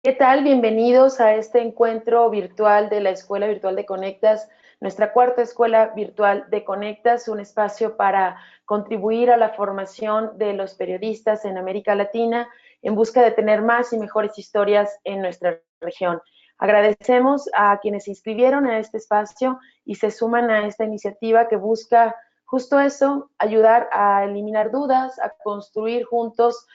¿Qué tal? Bienvenidos a este encuentro virtual de la Escuela Virtual de Conectas, nuestra cuarta Escuela Virtual de Conectas, un espacio para contribuir a la formación de los periodistas en América Latina en busca de tener más y mejores historias en nuestra región. Agradecemos a quienes se inscribieron a este espacio y se suman a esta iniciativa que busca justo eso, ayudar a eliminar dudas, a construir juntos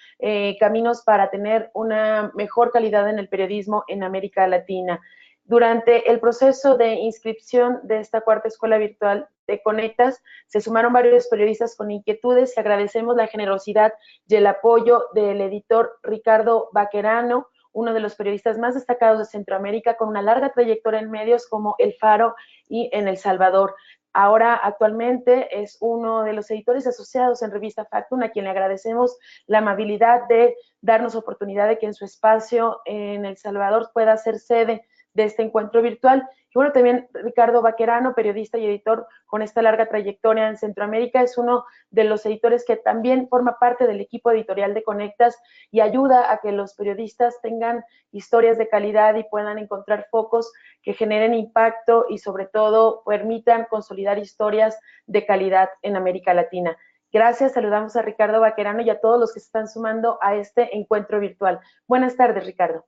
caminos para tener una mejor calidad en el periodismo en América Latina. Durante el proceso de inscripción de esta cuarta escuela virtual de Conectas, se sumaron varios periodistas con inquietudes y agradecemos la generosidad y el apoyo del editor Ricardo Baquerano, uno de los periodistas más destacados de Centroamérica, con una larga trayectoria en medios como El Faro y en El Salvador. Ahora, actualmente, es uno de los editores asociados en Revista Factum, a quien le agradecemos la amabilidad de darnos oportunidad de que en su espacio en El Salvador pueda ser sede de este encuentro virtual. Y bueno, también Ricardo Baquerano, periodista y editor con esta larga trayectoria en Centroamérica, es uno de los editores que también forma parte del equipo editorial de Conectas y ayuda a que los periodistas tengan historias de calidad y puedan encontrar focos que generen impacto y sobre todo permitan consolidar historias de calidad en América Latina. Gracias, saludamos a Ricardo Baquerano y a todos los que se están sumando a este encuentro virtual. Buenas tardes, Ricardo.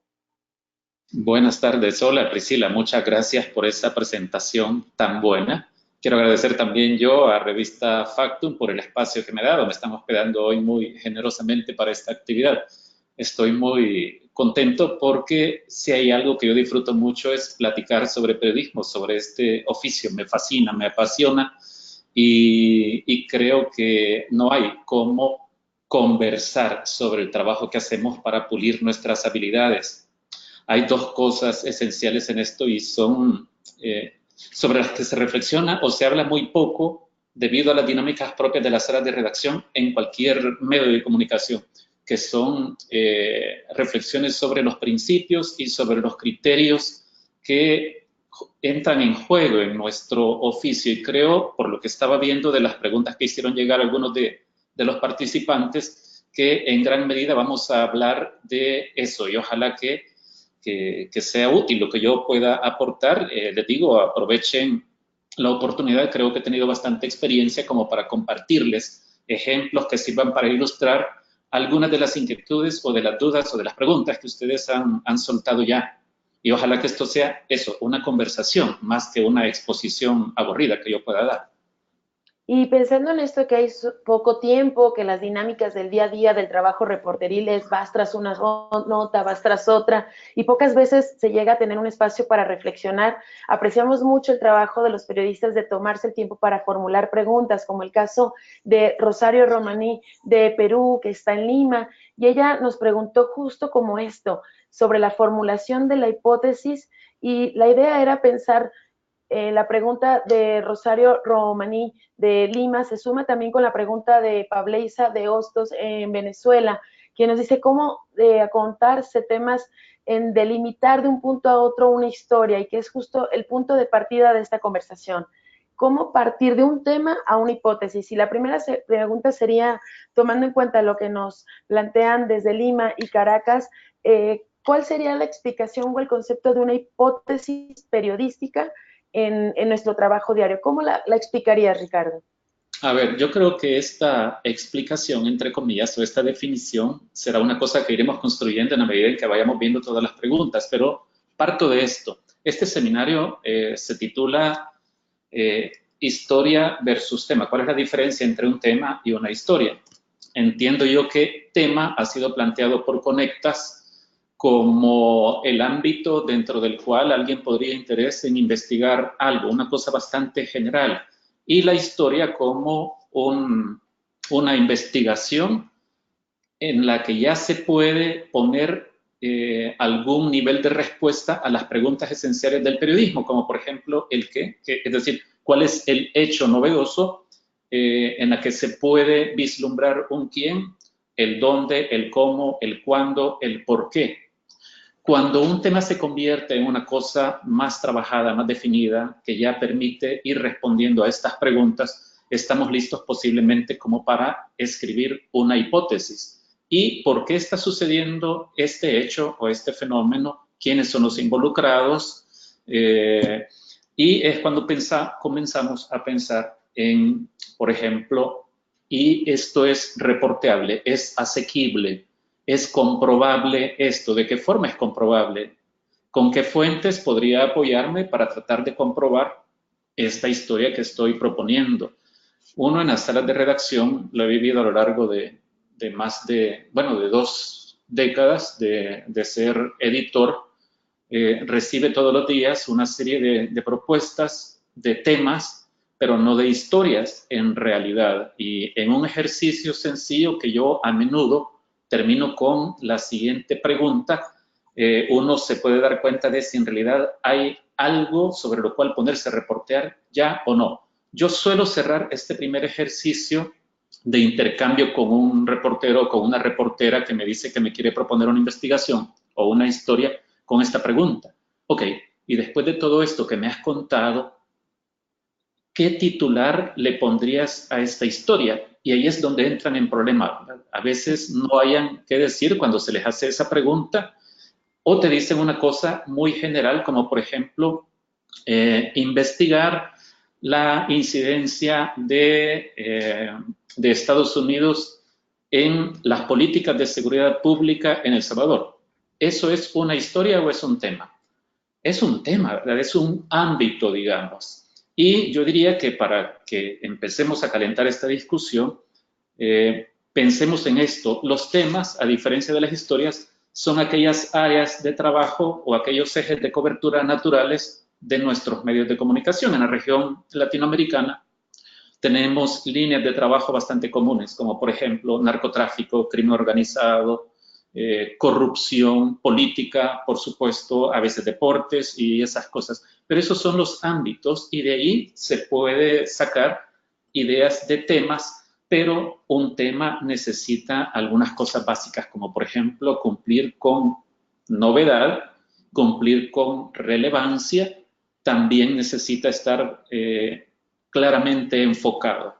Buenas tardes. Hola, Priscila. Muchas gracias por esta presentación tan buena. Quiero agradecer también yo a Revista Factum por el espacio que me ha dado. Me están hospedando hoy muy generosamente para esta actividad. Estoy muy contento porque si hay algo que yo disfruto mucho es platicar sobre periodismo, sobre este oficio. Me fascina, me apasiona y creo que no hay cómo conversar sobre el trabajo que hacemos para pulir nuestras habilidades. Hay dos cosas esenciales en esto y son sobre las que se reflexiona o se habla muy poco debido a las dinámicas propias de las salas de redacción en cualquier medio de comunicación, que son reflexiones sobre los principios y sobre los criterios que entran en juego en nuestro oficio. Y creo, por lo que estaba viendo de las preguntas que hicieron llegar algunos de los participantes, que en gran medida vamos a hablar de eso y ojalá que sea útil lo que yo pueda aportar. Les digo, aprovechen la oportunidad. Creo que he tenido bastante experiencia como para compartirles ejemplos que sirvan para ilustrar algunas de las inquietudes o de las dudas o de las preguntas que ustedes han soltado ya. Y ojalá que esto sea eso, una conversación más que una exposición aburrida que yo pueda dar. Y pensando en esto que hay poco tiempo, que las dinámicas del día a día del trabajo reporteril es vas tras una nota, vas tras otra, y pocas veces se llega a tener un espacio para reflexionar, apreciamos mucho el trabajo de los periodistas de tomarse el tiempo para formular preguntas, como el caso de Rosario Romaní de Perú, que está en Lima, y ella nos preguntó justo como esto, sobre la formulación de la hipótesis, y la idea era pensar la pregunta de Rosario Romaní de Lima se suma también con la pregunta de Pableisa de Hostos en Venezuela, quien nos dice cómo contarse temas en delimitar de un punto a otro una historia y que es justo el punto de partida de esta conversación. ¿Cómo partir de un tema a una hipótesis? Y la primera pregunta sería, tomando en cuenta lo que nos plantean desde Lima y Caracas, ¿cuál sería la explicación o el concepto de una hipótesis periodística en nuestro trabajo diario? ¿Cómo la explicarías, Ricardo? A ver, yo creo que esta explicación, entre comillas, o esta definición será una cosa que iremos construyendo en la medida en que vayamos viendo todas las preguntas, pero parto de esto. Este seminario se titula Historia versus tema. ¿Cuál es la diferencia entre un tema y una historia? Entiendo yo que tema ha sido planteado por Conectas como el ámbito dentro del cual alguien podría interés en investigar algo, una cosa bastante general, y la historia como una investigación en la que ya se puede poner algún nivel de respuesta a las preguntas esenciales del periodismo, como por ejemplo el qué, es decir, cuál es el hecho novedoso en la que se puede vislumbrar un quién, el dónde, el cómo, el cuándo, el por qué. Cuando un tema se convierte en una cosa más trabajada, más definida, que ya permite ir respondiendo a estas preguntas, estamos listos posiblemente como para escribir una hipótesis. y por qué está sucediendo este hecho o este fenómeno, quiénes son los involucrados, y es cuando comenzamos a pensar en, por ejemplo, y esto es reporteable, es asequible, es comprobable esto. ¿De qué forma es comprobable? ¿Con qué fuentes podría apoyarme para tratar de comprobar esta historia que estoy proponiendo? Uno en las salas de redacción lo he vivido a lo largo de más de, bueno, de 2 décadas de ser editor. Recibe todos los días una serie de propuestas, de temas, pero no de historias en realidad. Y en un ejercicio sencillo que yo a menudo termino con la siguiente pregunta, uno se puede dar cuenta de si en realidad hay algo sobre lo cual ponerse a reportear ya o no. Yo suelo cerrar este primer ejercicio de intercambio con un reportero o con una reportera que me dice que me quiere proponer una investigación o una historia con esta pregunta. Ok, y después de todo esto que me has contado, ¿qué titular le pondrías a esta historia? Y ahí es donde entran en problema. A veces no hayan qué decir cuando se les hace esa pregunta, o te dicen una cosa muy general, como por ejemplo, investigar la incidencia de Estados Unidos en las políticas de seguridad pública en El Salvador. ¿Eso es una historia o es un tema? Es un tema, ¿verdad? Es un ámbito, digamos. Y yo diría que para que empecemos a calentar esta discusión, pensemos en esto. Los temas, a diferencia de las historias, son aquellas áreas de trabajo o aquellos ejes de cobertura naturales de nuestros medios de comunicación. En la región latinoamericana tenemos líneas de trabajo bastante comunes, como por ejemplo narcotráfico, crimen organizado, corrupción, política, por supuesto, a veces deportes y esas cosas. Pero esos son los ámbitos y de ahí se puede sacar ideas de temas, pero un tema necesita algunas cosas básicas, como por ejemplo cumplir con novedad, cumplir con relevancia, también necesita estar claramente enfocado.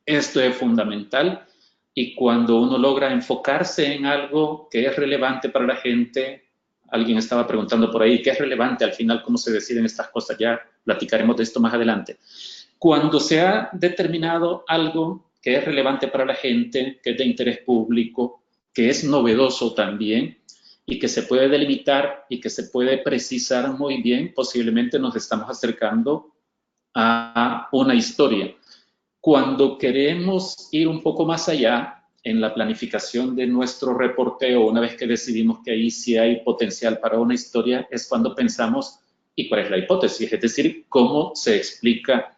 Esto es fundamental y cuando uno logra enfocarse en algo que es relevante para la gente, alguien estaba preguntando por ahí, ¿qué es relevante al final? ¿Cómo se deciden estas cosas? Ya platicaremos de esto más adelante. Cuando se ha determinado algo que es relevante para la gente, que es de interés público, que es novedoso también y que se puede delimitar y que se puede precisar muy bien, posiblemente nos estamos acercando a una historia. Cuando queremos ir un poco más allá en la planificación de nuestro reporteo, una vez que decidimos que ahí sí hay potencial para una historia, es cuando pensamos, ¿y cuál es la hipótesis? Es decir, ¿cómo se explica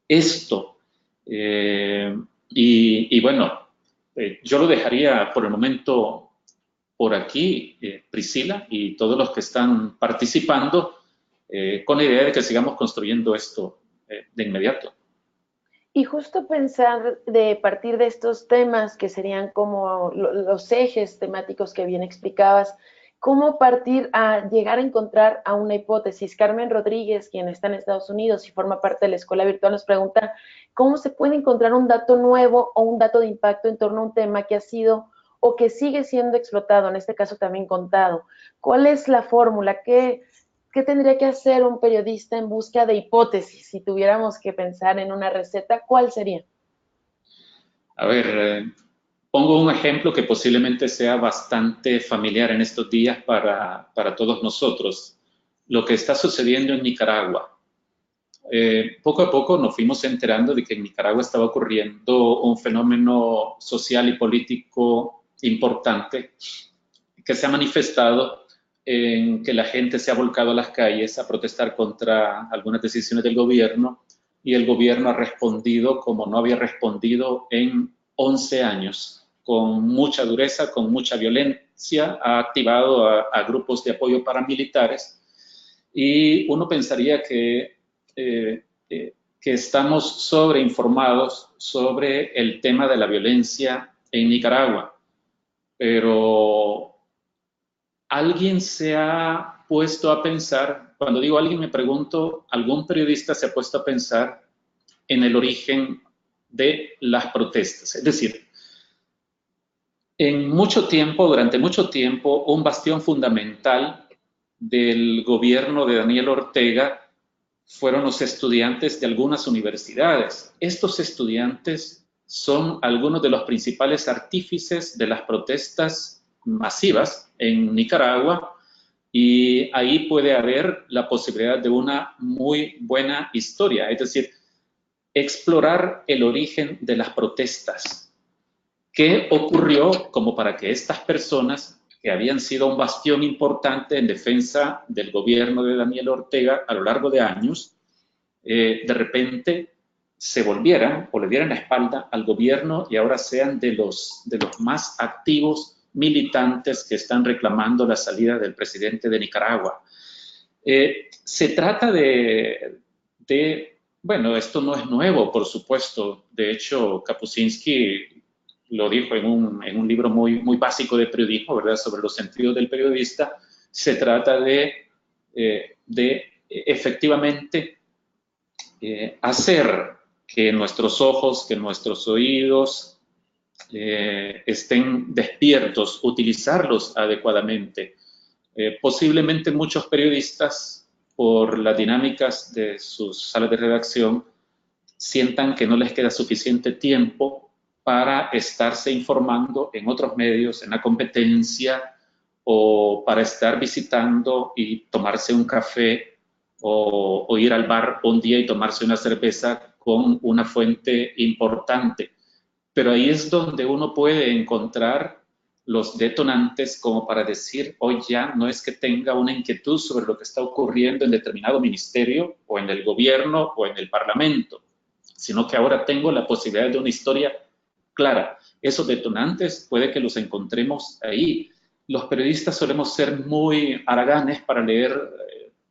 esto? Y bueno, yo lo dejaría por el momento por aquí, Priscila, y todos los que están participando, con la idea de que sigamos construyendo esto de inmediato. Y justo pensar de partir de estos temas que serían como los ejes temáticos que bien explicabas, cómo partir a llegar a encontrar a una hipótesis. Carmen Rodríguez, quien está en Estados Unidos y forma parte de la escuela virtual, nos pregunta cómo se puede encontrar un dato nuevo o un dato de impacto en torno a un tema que ha sido o que sigue siendo explotado, en este caso también contado. ¿Cuál es la fórmula? ¿Qué tendría que hacer un periodista en busca de hipótesis? Si tuviéramos que pensar en una receta, ¿cuál sería? A ver, pongo un ejemplo que posiblemente sea bastante familiar en estos días para todos nosotros. Lo que está sucediendo en Nicaragua. Poco a poco nos fuimos enterando de que en Nicaragua estaba ocurriendo un fenómeno social y político importante que se ha manifestado en que la gente se ha volcado a las calles a protestar contra algunas decisiones del gobierno y el gobierno ha respondido como no había respondido en 11 años, con mucha dureza, con mucha violencia, ha activado a grupos de apoyo paramilitares y uno pensaría que estamos sobreinformados sobre el tema de la violencia en Nicaragua, pero ¿alguien se ha puesto a pensar, cuando digo alguien me pregunto, algún periodista se ha puesto a pensar en el origen de las protestas? Es decir, Durante mucho tiempo, un bastión fundamental del gobierno de Daniel Ortega fueron los estudiantes de algunas universidades. Estos estudiantes son algunos de los principales artífices de las protestas masivas en Nicaragua y ahí puede haber la posibilidad de una muy buena historia, es decir, explorar el origen de las protestas. ¿Qué ocurrió como para que estas personas que habían sido un bastión importante en defensa del gobierno de Daniel Ortega a lo largo de años, de repente se volvieran o le dieran la espalda al gobierno y ahora sean de los más activos militantes que están reclamando la salida del presidente de Nicaragua? Se trata bueno, esto no es nuevo, por supuesto. De hecho, Kapuscinski lo dijo en un libro muy básico de periodismo, ¿verdad?, sobre los sentidos del periodista. Se trata de efectivamente hacer que nuestros ojos, que nuestros oídos estén despiertos, utilizarlos adecuadamente. Posiblemente muchos periodistas, por las dinámicas de sus salas de redacción, sientan que no les queda suficiente tiempo para estarse informando en otros medios, en la competencia, o para estar visitando y tomarse un café o ir al bar un día y tomarse una cerveza con una fuente importante. Pero ahí es donde uno puede encontrar los detonantes como para decir, hoy ya no es que tenga una inquietud sobre lo que está ocurriendo en determinado ministerio o en el gobierno o en el parlamento, sino que ahora tengo la posibilidad de una historia clara. Esos detonantes puede que los encontremos ahí. Los periodistas solemos ser muy haraganes para leer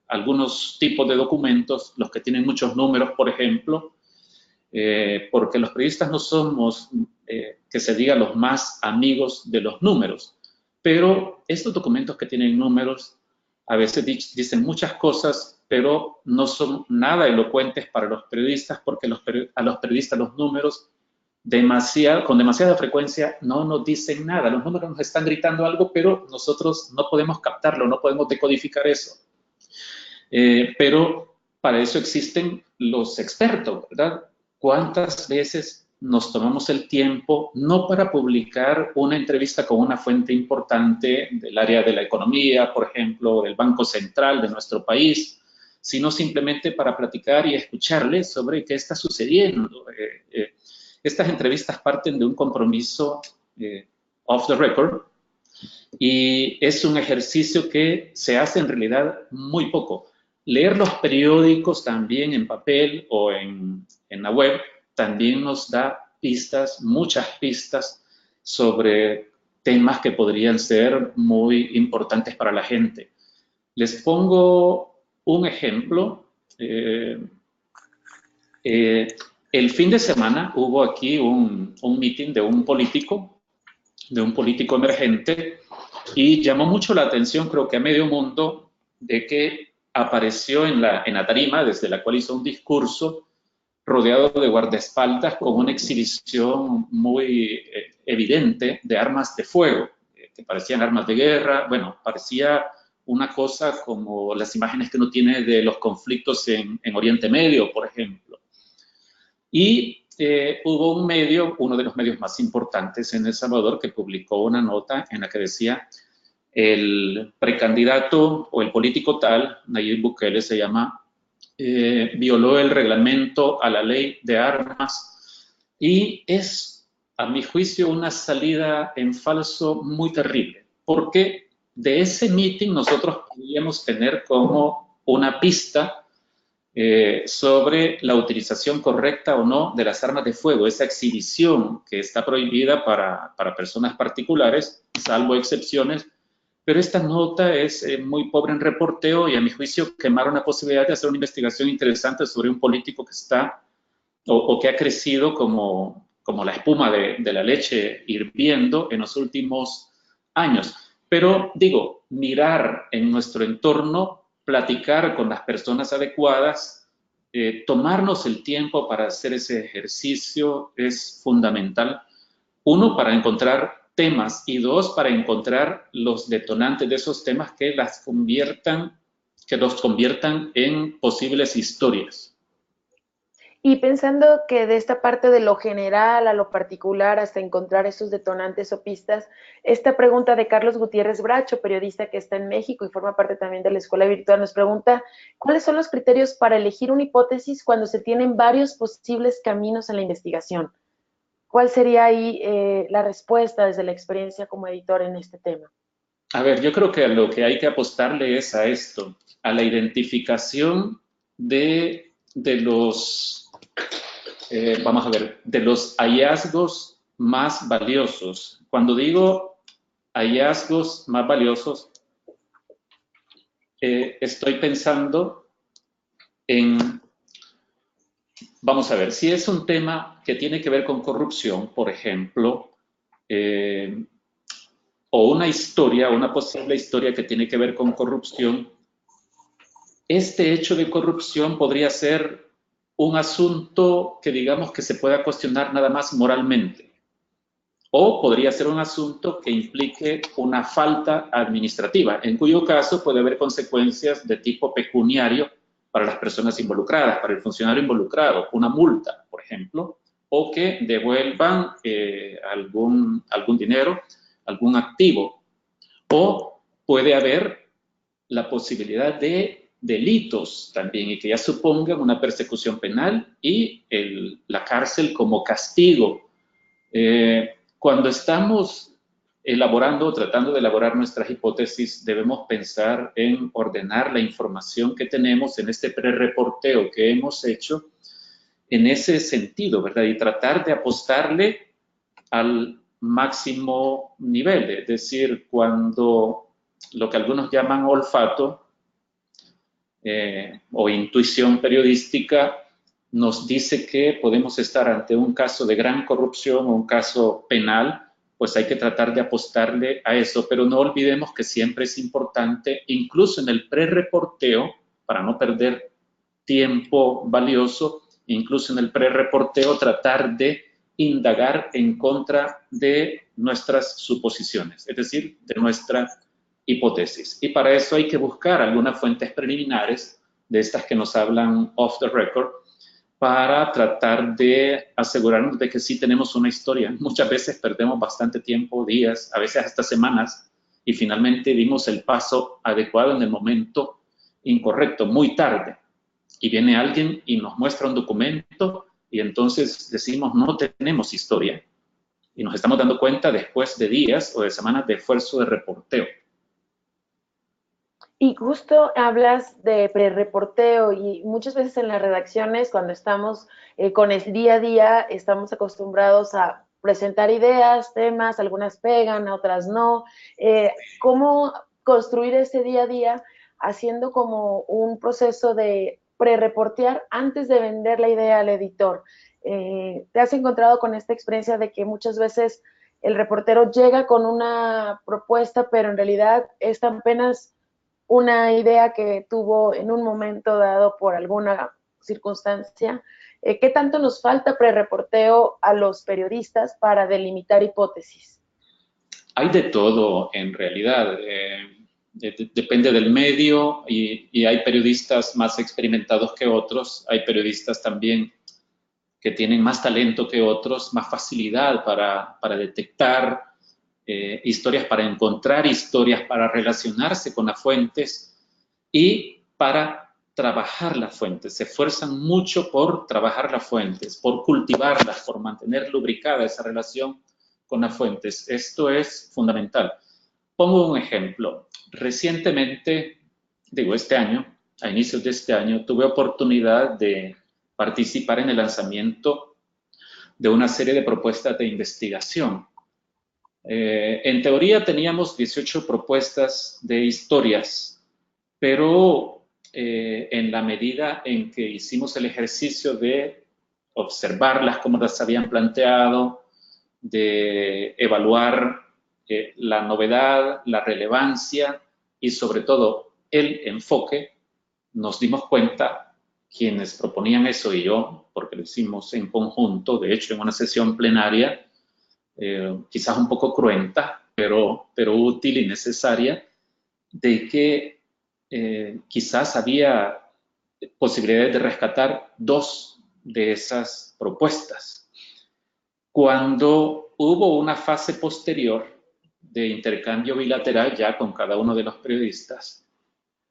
algunos tipos de documentos, los que tienen muchos números, por ejemplo, porque los periodistas no somos, que se diga, los más amigos de los números, pero estos documentos que tienen números a veces dicen muchas cosas, pero no son nada elocuentes para los periodistas, porque a los periodistas los números con demasiada frecuencia no nos dicen nada. Los números nos están gritando algo, pero nosotros no podemos captarlo, no podemos decodificar eso. Pero para eso existen los expertos, ¿verdad? ¿Cuántas veces nos tomamos el tiempo, no para publicar una entrevista con una fuente importante del área de la economía, por ejemplo, del Banco Central de nuestro país, sino simplemente para platicar y escucharles sobre qué está sucediendo? Estas entrevistas parten de un compromiso off the record, y es un ejercicio que se hace en realidad muy poco. Leer los periódicos también en papel o en la web también nos da pistas, muchas pistas, sobre temas que podrían ser muy importantes para la gente. Les pongo un ejemplo. El fin de semana hubo aquí un meeting de un político emergente, y llamó mucho la atención, creo que a medio mundo, de que apareció en la tarima desde la cual hizo un discurso rodeado de guardaespaldas con una exhibición muy evidente de armas de fuego, que parecían armas de guerra. Bueno, parecía una cosa como las imágenes que uno tiene de los conflictos en Oriente Medio, por ejemplo. Y hubo un medio, uno de los medios más importantes en El Salvador, que publicó una nota en la que decía: el precandidato o el político tal, Nayib Bukele se llama, violó el reglamento a la ley de armas, y es, a mi juicio, una salida en falso muy terrible, porque de ese meeting nosotros podríamos tener como una pista sobre la utilización correcta o no de las armas de fuego, esa exhibición que está prohibida para personas particulares, salvo excepciones. Pero esta nota es muy pobre en reporteo, y a mi juicio quemaron la posibilidad de hacer una investigación interesante sobre un político que está o que ha crecido como la espuma de la leche hirviendo en los últimos años. Pero digo, mirar en nuestro entorno, platicar con las personas adecuadas, tomarnos el tiempo para hacer ese ejercicio es fundamental. Uno, para encontrar temas y dos, para encontrar los detonantes de esos temas que los conviertan en posibles historias. Y pensando que de esta parte de lo general a lo particular hasta encontrar esos detonantes o pistas, esta pregunta de Carlos Gutiérrez Bracho, periodista que está en México y forma parte también de la Escuela Virtual, nos pregunta, ¿cuáles son los criterios para elegir una hipótesis cuando se tienen varios posibles caminos en la investigación? ¿Cuál sería ahí la respuesta desde la experiencia como editor en este tema? A ver, yo creo que lo que hay que apostarle es a esto, a la identificación de los, vamos a ver, de los hallazgos más valiosos. Cuando digo hallazgos más valiosos, estoy pensando en, vamos a ver, si es un tema que tiene que ver con corrupción, por ejemplo, o una historia, una posible historia que tiene que ver con corrupción, este hecho de corrupción podría ser un asunto que digamos que se pueda cuestionar nada más moralmente, o podría ser un asunto que implique una falta administrativa, en cuyo caso puede haber consecuencias de tipo pecuniario para las personas involucradas, para el funcionario involucrado, una multa, por ejemplo, o que devuelvan algún dinero, algún activo, o puede haber la posibilidad de delitos también y que ya supongan una persecución penal y la cárcel como castigo. Cuando estamos elaborando o tratando de elaborar nuestras hipótesis, debemos pensar en ordenar la información que tenemos en este prerreporteo que hemos hecho en ese sentido, ¿verdad? Y tratar de apostarle al máximo nivel, es decir, cuando lo que algunos llaman olfato o intuición periodística nos dice que podemos estar ante un caso de gran corrupción o un caso penal, pues hay que tratar de apostarle a eso, pero no olvidemos que siempre es importante, incluso en el prerreporteo, para no perder tiempo valioso, incluso en el prerreporteo, tratar de indagar en contra de nuestras suposiciones, es decir, de nuestra hipótesis. Y para eso hay que buscar algunas fuentes preliminares de estas que nos hablan off the record para tratar de asegurarnos de que sí tenemos una historia. Muchas veces perdemos bastante tiempo, días, a veces hasta semanas, y finalmente dimos el paso adecuado en el momento incorrecto, muy tarde. Y viene alguien y nos muestra un documento y entonces decimos no tenemos historia. Y nos estamos dando cuenta después de días o de semanas de esfuerzo de reporteo. Y justo hablas de prerreporteo y muchas veces en las redacciones cuando estamos con el día a día estamos acostumbrados a presentar ideas, temas, algunas pegan, otras no. ¿Cómo construir ese día a día haciendo como un proceso de prerreportear antes de vender la idea al editor? ¿Te has encontrado con esta experiencia de que muchas veces el reportero llega con una propuesta, pero en realidad es apenas una idea que tuvo en un momento dado por alguna circunstancia? ¿Qué tanto nos falta prerreporteo a los periodistas para delimitar hipótesis? Hay de todo en realidad. Depende del medio y hay periodistas más experimentados que otros. Hay periodistas también que tienen más talento que otros, más facilidad para detectar historias, para encontrar historias, para relacionarse con las fuentes y para trabajar las fuentes. Se esfuerzan mucho por trabajar las fuentes, por cultivarlas, por mantener lubricada esa relación con las fuentes. Esto es fundamental. Pongo un ejemplo. Recientemente, este año, a inicios de este año, tuve oportunidad de participar en el lanzamiento de una serie de propuestas de investigación. En teoría teníamos 18 propuestas de historias, pero en la medida en que hicimos el ejercicio de observarlas como las habían planteado, de evaluar la novedad, la relevancia y sobre todo el enfoque, nos dimos cuenta, quienes proponían eso y yo, porque lo hicimos en conjunto, de hecho en una sesión plenaria, quizás un poco cruenta, pero útil y necesaria, de que quizás había posibilidades de rescatar dos de esas propuestas. Cuando hubo una fase posterior de intercambio bilateral ya con cada uno de los periodistas,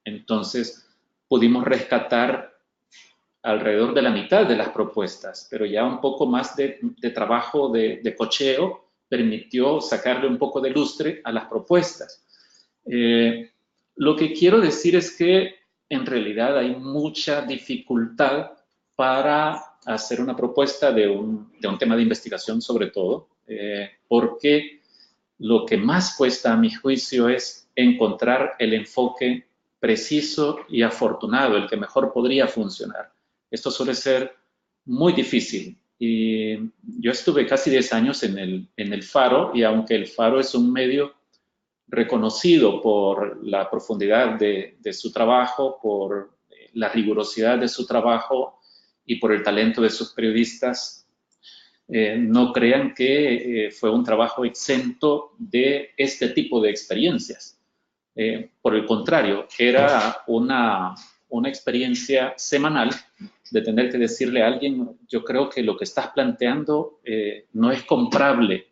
entonces pudimos rescatar alrededor de la mitad de las propuestas, pero ya un poco más de trabajo de cocheo permitió sacarle un poco de lustre a las propuestas. Lo que quiero decir es que en realidad hay mucha dificultad para hacer una propuesta de un tema de investigación sobre todo, porque lo que más cuesta a mi juicio es encontrar el enfoque preciso y afortunado, el que mejor podría funcionar. Esto suele ser muy difícil. Y yo estuve casi 10 años en el Faro, y aunque el Faro es un medio reconocido por la profundidad de su trabajo, por la rigurosidad de su trabajo y por el talento de sus periodistas, no crean que fue un trabajo exento de este tipo de experiencias. Por el contrario, era una experiencia semanal de tener que decirle a alguien, yo creo que lo que estás planteando no es comprable,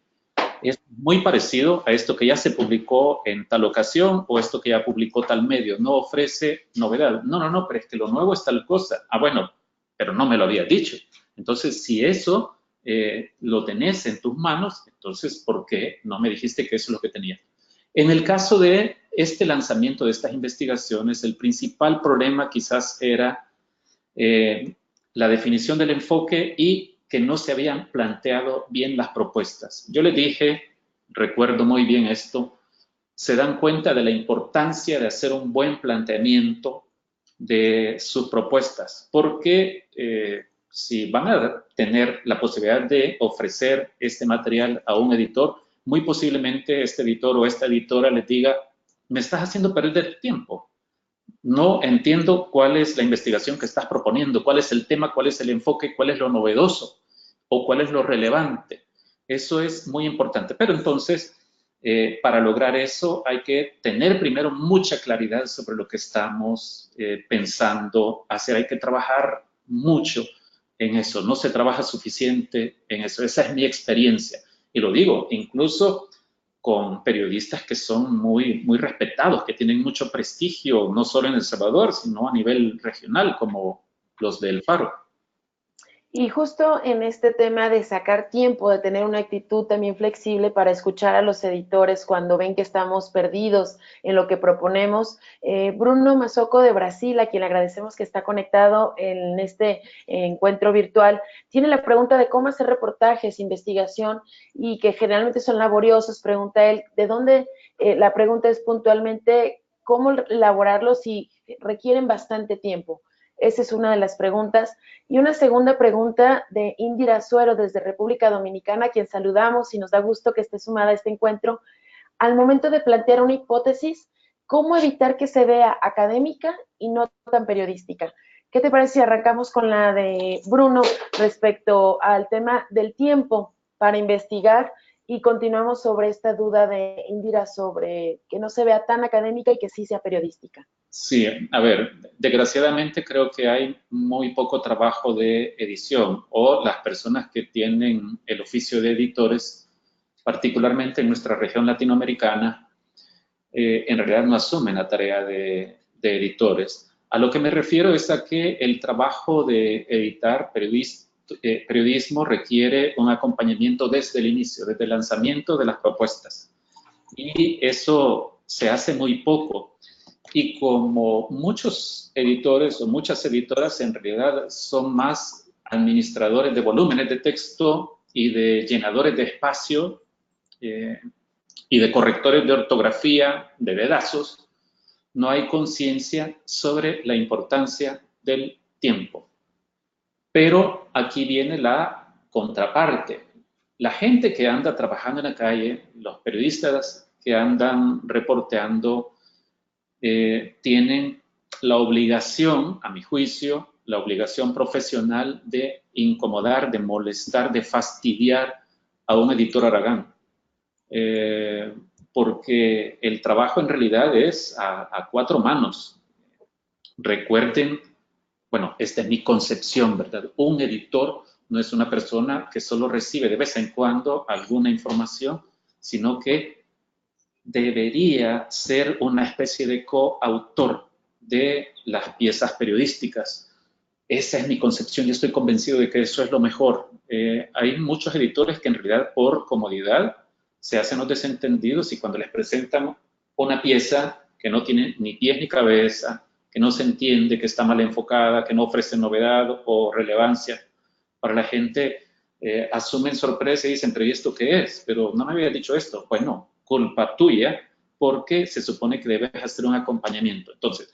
es muy parecido a esto que ya se publicó en tal ocasión o esto que ya publicó tal medio, no ofrece novedad. No, pero es que lo nuevo es tal cosa. Ah, bueno, pero no me lo había dicho. Entonces, si eso lo tenés en tus manos, entonces, ¿por qué no me dijiste que eso es lo que tenía? En el caso de este lanzamiento de estas investigaciones, el principal problema quizás era la definición del enfoque y que no se habían planteado bien las propuestas. Yo les dije, recuerdo muy bien esto, se dan cuenta de la importancia de hacer un buen planteamiento de sus propuestas, porque si van a tener la posibilidad de ofrecer este material a un editor, muy posiblemente este editor o esta editora les diga, me estás haciendo perder tiempo. No entiendo cuál es la investigación que estás proponiendo, cuál es el tema, cuál es el enfoque, cuál es lo novedoso o cuál es lo relevante. Eso es muy importante. Pero entonces, para lograr eso hay que tener primero mucha claridad sobre lo que estamos pensando hacer. Hay que trabajar mucho en eso. No se trabaja suficiente en eso. Esa es mi experiencia. Y lo digo, incluso con periodistas que son muy, muy respetados, que tienen mucho prestigio, no solo en El Salvador, sino a nivel regional, como los del Faro. Y justo en este tema de sacar tiempo, de tener una actitud también flexible para escuchar a los editores cuando ven que estamos perdidos en lo que proponemos, Bruno Mazoco de Brasil, a quien agradecemos que está conectado en este encuentro virtual, tiene la pregunta de cómo hacer reportajes, investigación, y que generalmente son laboriosos. Pregunta él, ¿de dónde? La pregunta es puntualmente, ¿cómo elaborarlos si requieren bastante tiempo? Esa es una de las preguntas. Y una segunda pregunta de Indira Suero desde República Dominicana, a quien saludamos y nos da gusto que esté sumada a este encuentro. Al momento de plantear una hipótesis, ¿cómo evitar que se vea académica y no tan periodística? ¿Qué te parece si arrancamos con la de Bruno respecto al tema del tiempo para investigar y continuamos sobre esta duda de Indira sobre que no se vea tan académica y que sí sea periodística? Sí, a ver, desgraciadamente creo que hay muy poco trabajo de edición o las personas que tienen el oficio de editores, particularmente en nuestra región latinoamericana, en realidad no asumen la tarea de editores. A lo que me refiero es a que el trabajo de editar periodismo requiere un acompañamiento desde el inicio, desde el lanzamiento de las propuestas. Y eso se hace muy poco. Y como muchos editores o muchas editoras en realidad son más administradores de volúmenes de texto y de llenadores de espacio y de correctores de ortografía, de dedazos, no hay conciencia sobre la importancia del tiempo. Pero aquí viene la contraparte. La gente que anda trabajando en la calle, los periodistas que andan reporteando, tienen la obligación, a mi juicio, la obligación profesional de incomodar, de molestar, de fastidiar a un editor Aragán, porque el trabajo en realidad es a cuatro manos. Recuerden, bueno, esta es mi concepción, ¿verdad? Un editor no es una persona que solo recibe de vez en cuando alguna información, sino que debería ser una especie de coautor de las piezas periodísticas. Esa es mi concepción y estoy convencido de que eso es lo mejor. Hay muchos editores que en realidad por comodidad se hacen los desentendidos y cuando les presentan una pieza que no tiene ni pies ni cabeza, que no se entiende, que está mal enfocada, que no ofrece novedad o relevancia para la gente, asumen sorpresa y dicen, pero ¿y esto qué es? Pero no me había dicho esto. Bueno, culpa tuya, porque se supone que debes hacer un acompañamiento. Entonces,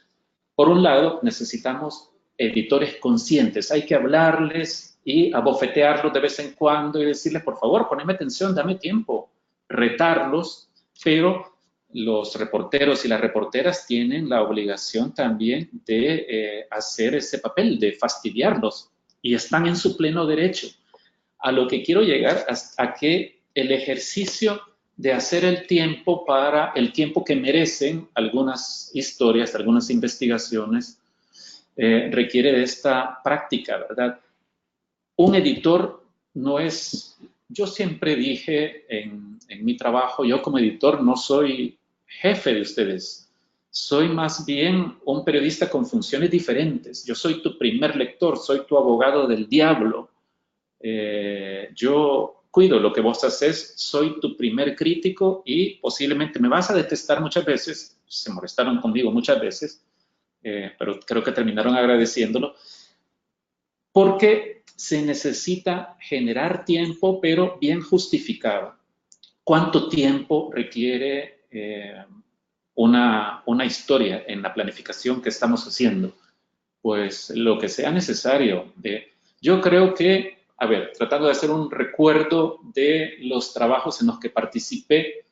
por un lado, necesitamos editores conscientes. Hay que hablarles y abofetearlos de vez en cuando y decirles, por favor, poneme atención, dame tiempo, retarlos, pero los reporteros y las reporteras tienen la obligación también de hacer ese papel, de fastidiarlos, y están en su pleno derecho. A lo que quiero llegar a que el ejercicio de hacer el tiempo para el tiempo que merecen algunas historias, algunas investigaciones, requiere de esta práctica, ¿verdad? Un editor no es, yo siempre dije en mi trabajo, yo como editor no soy jefe de ustedes, soy más bien un periodista con funciones diferentes. Yo soy tu primer lector, soy tu abogado del diablo. Yo cuido lo que vos haces, soy tu primer crítico y posiblemente me vas a detestar muchas veces, se molestaron conmigo muchas veces, pero creo que terminaron agradeciéndolo, porque se necesita generar tiempo, pero bien justificado. ¿Cuánto tiempo requiere una historia en la planificación que estamos haciendo? Pues lo que sea necesario. Yo creo que, a ver, tratando de hacer un recuerdo de los trabajos en los que participé,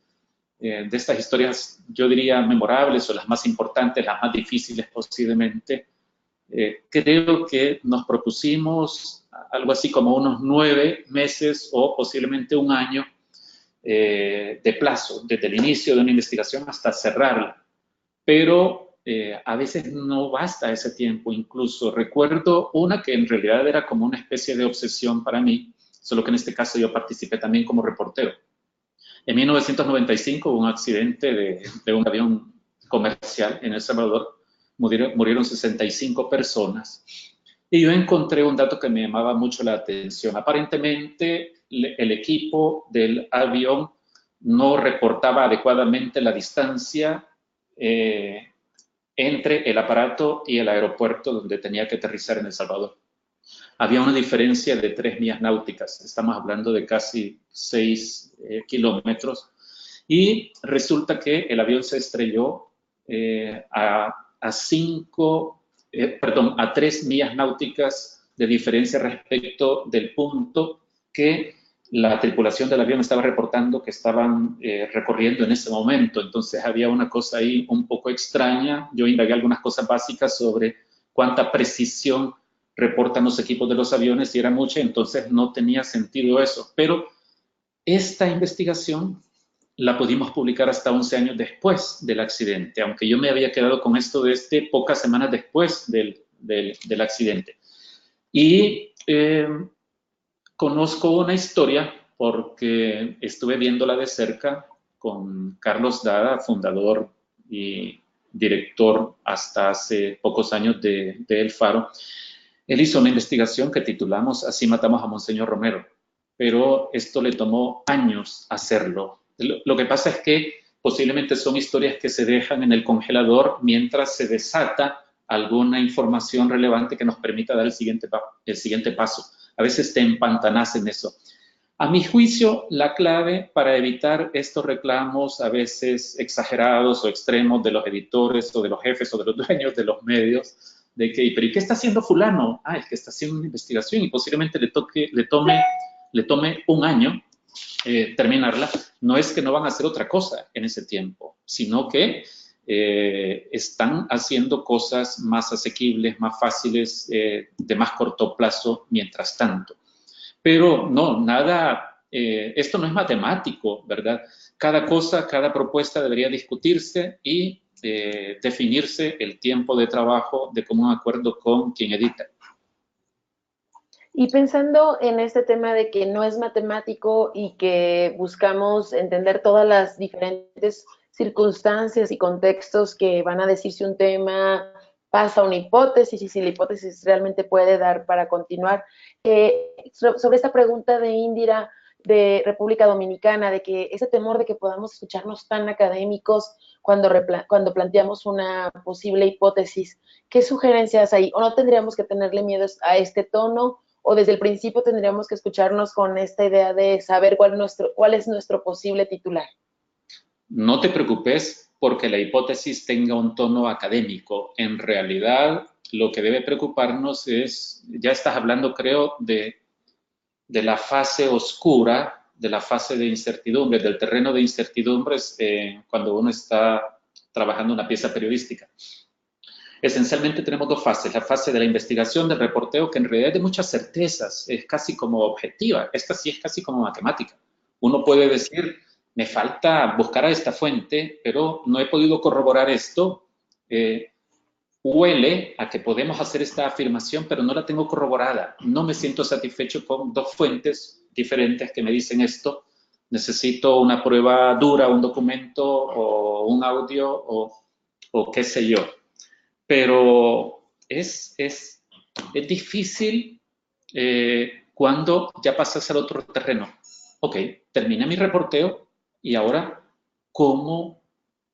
de estas historias, yo diría memorables o las más importantes, las más difíciles posiblemente, creo que nos propusimos algo así como unos 9 meses o posiblemente un año de plazo, desde el inicio de una investigación hasta cerrarla. Pero a veces no basta ese tiempo. Incluso recuerdo una que en realidad era como una especie de obsesión para mí, solo que en este caso yo participé también como reportero. En 1995 hubo un accidente de un avión comercial en El Salvador, murieron 65 personas. Y yo encontré un dato que me llamaba mucho la atención. Aparentemente, el equipo del avión no reportaba adecuadamente la distancia entre el aparato y el aeropuerto donde tenía que aterrizar en El Salvador. Había una diferencia de 3 millas náuticas, estamos hablando de casi 6 kilómetros, y resulta que el avión se estrelló a 3 millas náuticas de diferencia respecto del punto que la tripulación del avión estaba reportando que estaban recorriendo en ese momento. Entonces había una cosa ahí un poco extraña. Yo indagué algunas cosas básicas sobre cuánta precisión reportan los equipos de los aviones y era mucha, entonces no tenía sentido eso. Pero esta investigación la pudimos publicar hasta 11 años después del accidente, aunque yo me había quedado con esto desde pocas semanas después del accidente. Y conozco una historia porque estuve viéndola de cerca con Carlos Dada, fundador y director hasta hace pocos años de El Faro. Él hizo una investigación que titulamos Así matamos a Monseñor Romero, pero esto le tomó años hacerlo. Lo que pasa es que posiblemente son historias que se dejan en el congelador mientras se desata alguna información relevante que nos permita dar el siguiente paso. A veces te empantanas en eso. A mi juicio, la clave para evitar estos reclamos a veces exagerados o extremos de los editores o de los jefes o de los dueños de los medios, de que, pero ¿y qué está haciendo fulano? Ah, el que está haciendo una investigación y posiblemente le tome un año terminarla. No es que no van a hacer otra cosa en ese tiempo, sino que están haciendo cosas más asequibles, más fáciles, de más corto plazo mientras tanto. Pero no, nada esto no es matemático, ¿verdad? Cada cosa, cada propuesta debería discutirse y definirse el tiempo de trabajo de común acuerdo con quien edita. Y pensando en este tema de que no es matemático y que buscamos entender todas las diferentes circunstancias y contextos que van a decir si un tema pasa una hipótesis y si la hipótesis realmente puede dar para continuar. Sobre esta pregunta de Indira de República Dominicana, de que ese temor de que podamos escucharnos tan académicos cuando planteamos una posible hipótesis, ¿qué sugerencias hay? ¿O no tendríamos que tenerle miedo a este tono? ¿O desde el principio tendríamos que escucharnos con esta idea de saber cuál es nuestro posible titular? No te preocupes porque la hipótesis tenga un tono académico. En realidad, lo que debe preocuparnos es, ya estás hablando, creo, de la fase oscura, de la fase de incertidumbre, del terreno de incertidumbres cuando uno está trabajando una pieza periodística. Esencialmente tenemos dos fases, la fase de la investigación, del reporteo, que en realidad es de muchas certezas, es casi como objetiva, esta sí es casi como matemática. Uno puede decir, me falta buscar a esta fuente, pero no he podido corroborar esto, huele a que podemos hacer esta afirmación, pero no la tengo corroborada. No me siento satisfecho con dos fuentes diferentes que me dicen esto. Necesito una prueba dura, un documento o un audio o qué sé yo. Pero es difícil cuando ya pasas al otro terreno. Ok, terminé mi reporteo y ahora, ¿cómo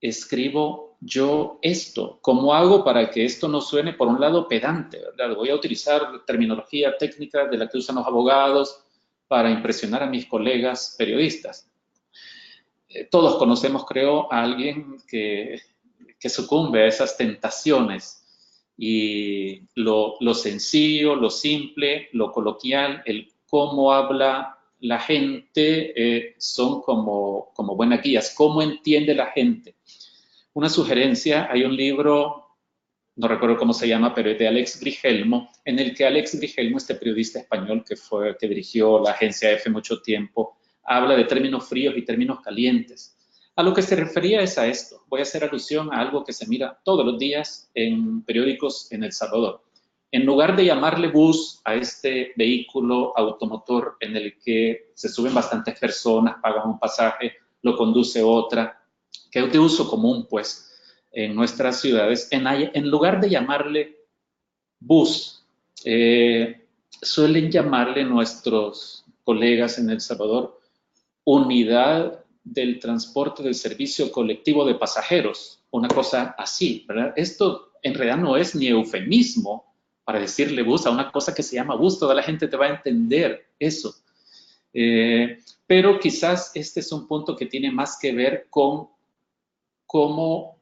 escribo yo esto? ¿Cómo hago para que esto no suene, por un lado, pedante, ¿verdad? Voy a utilizar terminología técnica de la que usan los abogados para impresionar a mis colegas periodistas. Todos conocemos, creo, a alguien que sucumbe a esas tentaciones y lo sencillo, lo simple, lo coloquial, el cómo habla la gente son como buenas guías, cómo entiende la gente. Una sugerencia, hay un libro, no recuerdo cómo se llama, pero es de Alex Grigelmo, en el que Alex Grigelmo, este periodista español que dirigió la agencia EFE mucho tiempo, habla de términos fríos y términos calientes. A lo que se refería es a esto. Voy a hacer alusión a algo que se mira todos los días en periódicos en El Salvador. En lugar de llamarle bus a este vehículo automotor en el que se suben bastantes personas, pagan un pasaje, lo conduce otra, que es de uso común, pues, en nuestras ciudades, en lugar de llamarle bus, suelen llamarle nuestros colegas en El Salvador unidad del transporte del servicio colectivo de pasajeros, una cosa así, ¿verdad? Esto en realidad no es ni eufemismo para decirle bus a una cosa que se llama bus, toda la gente te va a entender eso. Pero quizás este es un punto que tiene más que ver con cómo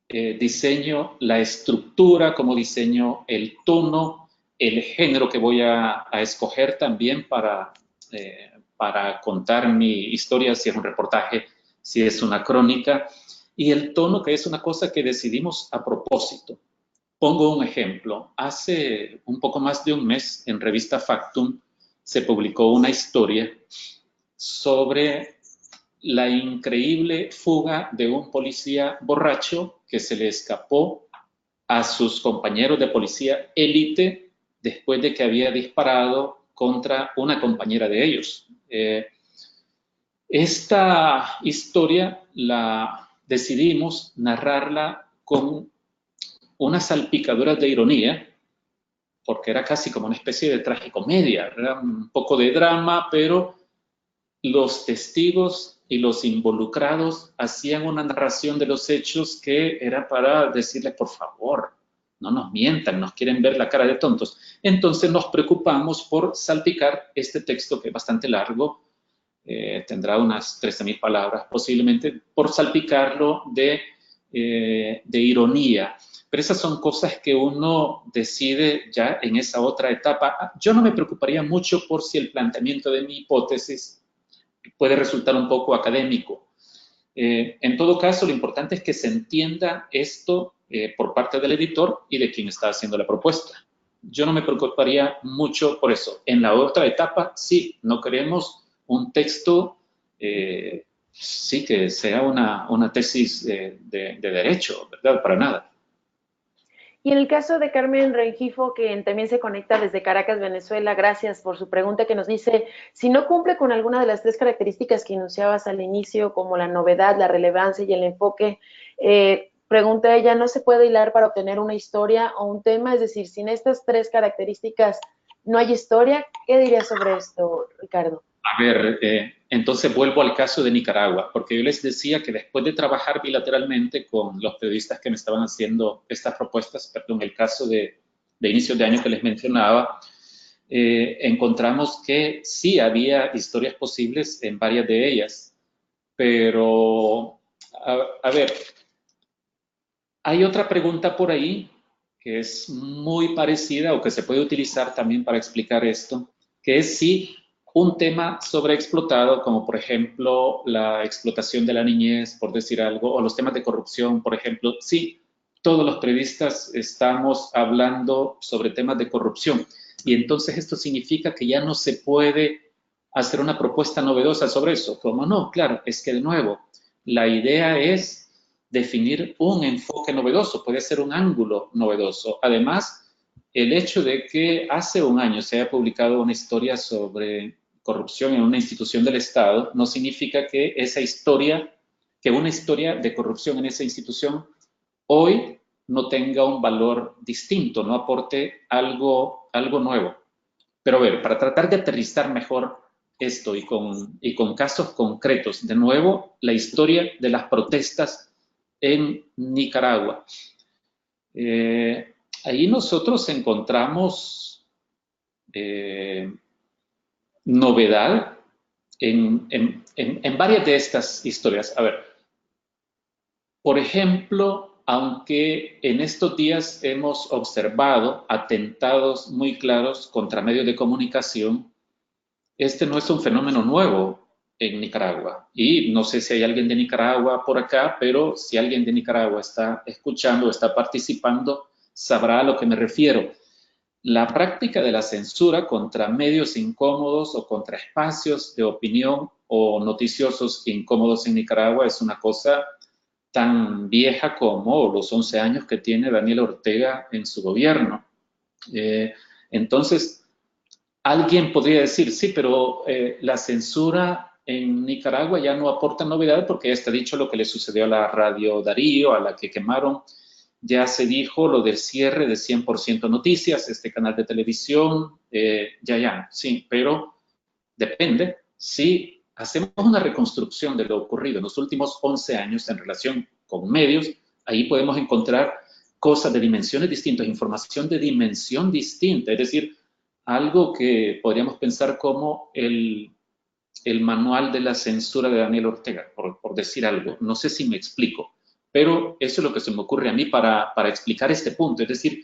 diseño la estructura, cómo diseño el tono, el género que voy a escoger también para contar mi historia, si es un reportaje, si es una crónica, y el tono, que es una cosa que decidimos a propósito. Pongo un ejemplo. Hace un poco más de un mes, en revista Factum, se publicó una historia sobre la increíble fuga de un policía borracho que se le escapó a sus compañeros de policía élite después de que había disparado contra una compañera de ellos. Esta historia la decidimos narrarla con unas salpicaduras de ironía, porque era casi como una especie de tragicomedia, era un poco de drama, pero los testigos y los involucrados hacían una narración de los hechos que era para decirles, por favor, no nos mientan, nos quieren ver la cara de tontos. Entonces nos preocupamos por salpicar este texto, que es bastante largo, tendrá unas 13.000 palabras posiblemente, por salpicarlo de ironía. Pero esas son cosas que uno decide ya en esa otra etapa. Yo no me preocuparía mucho por si el planteamiento de mi hipótesis puede resultar un poco académico. En todo caso, lo importante es que se entienda esto por parte del editor y de quien está haciendo la propuesta. Yo no me preocuparía mucho por eso. En la otra etapa, sí, no queremos un texto, sí que sea una tesis de derecho, ¿verdad? Para nada. Y en el caso de Carmen Rengifo, que también se conecta desde Caracas, Venezuela, gracias por su pregunta que nos dice, si no cumple con alguna de las tres características que enunciabas al inicio, como la novedad, la relevancia y el enfoque, pregunta ella, ¿no se puede hilar para obtener una historia o un tema? Es decir, sin estas tres características no hay historia. ¿Qué dirías sobre esto, Ricardo? A ver, entonces vuelvo al caso de Nicaragua, porque yo les decía que después de trabajar bilateralmente con los periodistas que me estaban haciendo estas propuestas, perdón, el caso de inicios de año que les mencionaba, encontramos que sí había historias posibles en varias de ellas, pero, a ver, hay otra pregunta por ahí que es muy parecida o que se puede utilizar también para explicar esto, que es si un tema sobreexplotado, como por ejemplo la explotación de la niñez, por decir algo, o los temas de corrupción, por ejemplo, sí, todos los periodistas estamos hablando sobre temas de corrupción y entonces esto significa que ya no se puede hacer una propuesta novedosa sobre eso. ¿Cómo no? Claro, es que de nuevo, la idea es definir un enfoque novedoso, puede ser un ángulo novedoso. Además, el hecho de que hace un año se haya publicado una historia sobre corrupción en una institución del Estado, no significa que esa historia, que una historia de corrupción en esa institución hoy no tenga un valor distinto, no aporte algo nuevo. Pero a ver, para tratar de aterrizar mejor esto y con casos concretos, de nuevo, la historia de las protestas en Nicaragua. Ahí nosotros encontramos novedad en varias de estas historias. A ver, por ejemplo, aunque en estos días hemos observado atentados muy claros contra medios de comunicación, este no es un fenómeno nuevo en Nicaragua. Y no sé si hay alguien de Nicaragua por acá, pero si alguien de Nicaragua está escuchando, está participando, sabrá a lo que me refiero. La práctica de la censura contra medios incómodos o contra espacios de opinión o noticiosos incómodos en Nicaragua es una cosa tan vieja como los 11 años que tiene Daniel Ortega en su gobierno. Eh, entonces, alguien podría decir, sí, pero la censura en Nicaragua ya no aporta novedad porque ya está dicho lo que le sucedió a la radio Darío, a la que quemaron. Ya se dijo lo del cierre de 100% Noticias, este canal de televisión, ya, sí, pero depende. Si hacemos una reconstrucción de lo ocurrido en los últimos 11 años en relación con medios, ahí podemos encontrar cosas de dimensiones distintas, información de dimensión distinta, es decir, algo que podríamos pensar como el manual de la censura de Daniel Ortega, por decir algo. No sé si me explico, pero eso es lo que se me ocurre a mí para explicar este punto, es decir,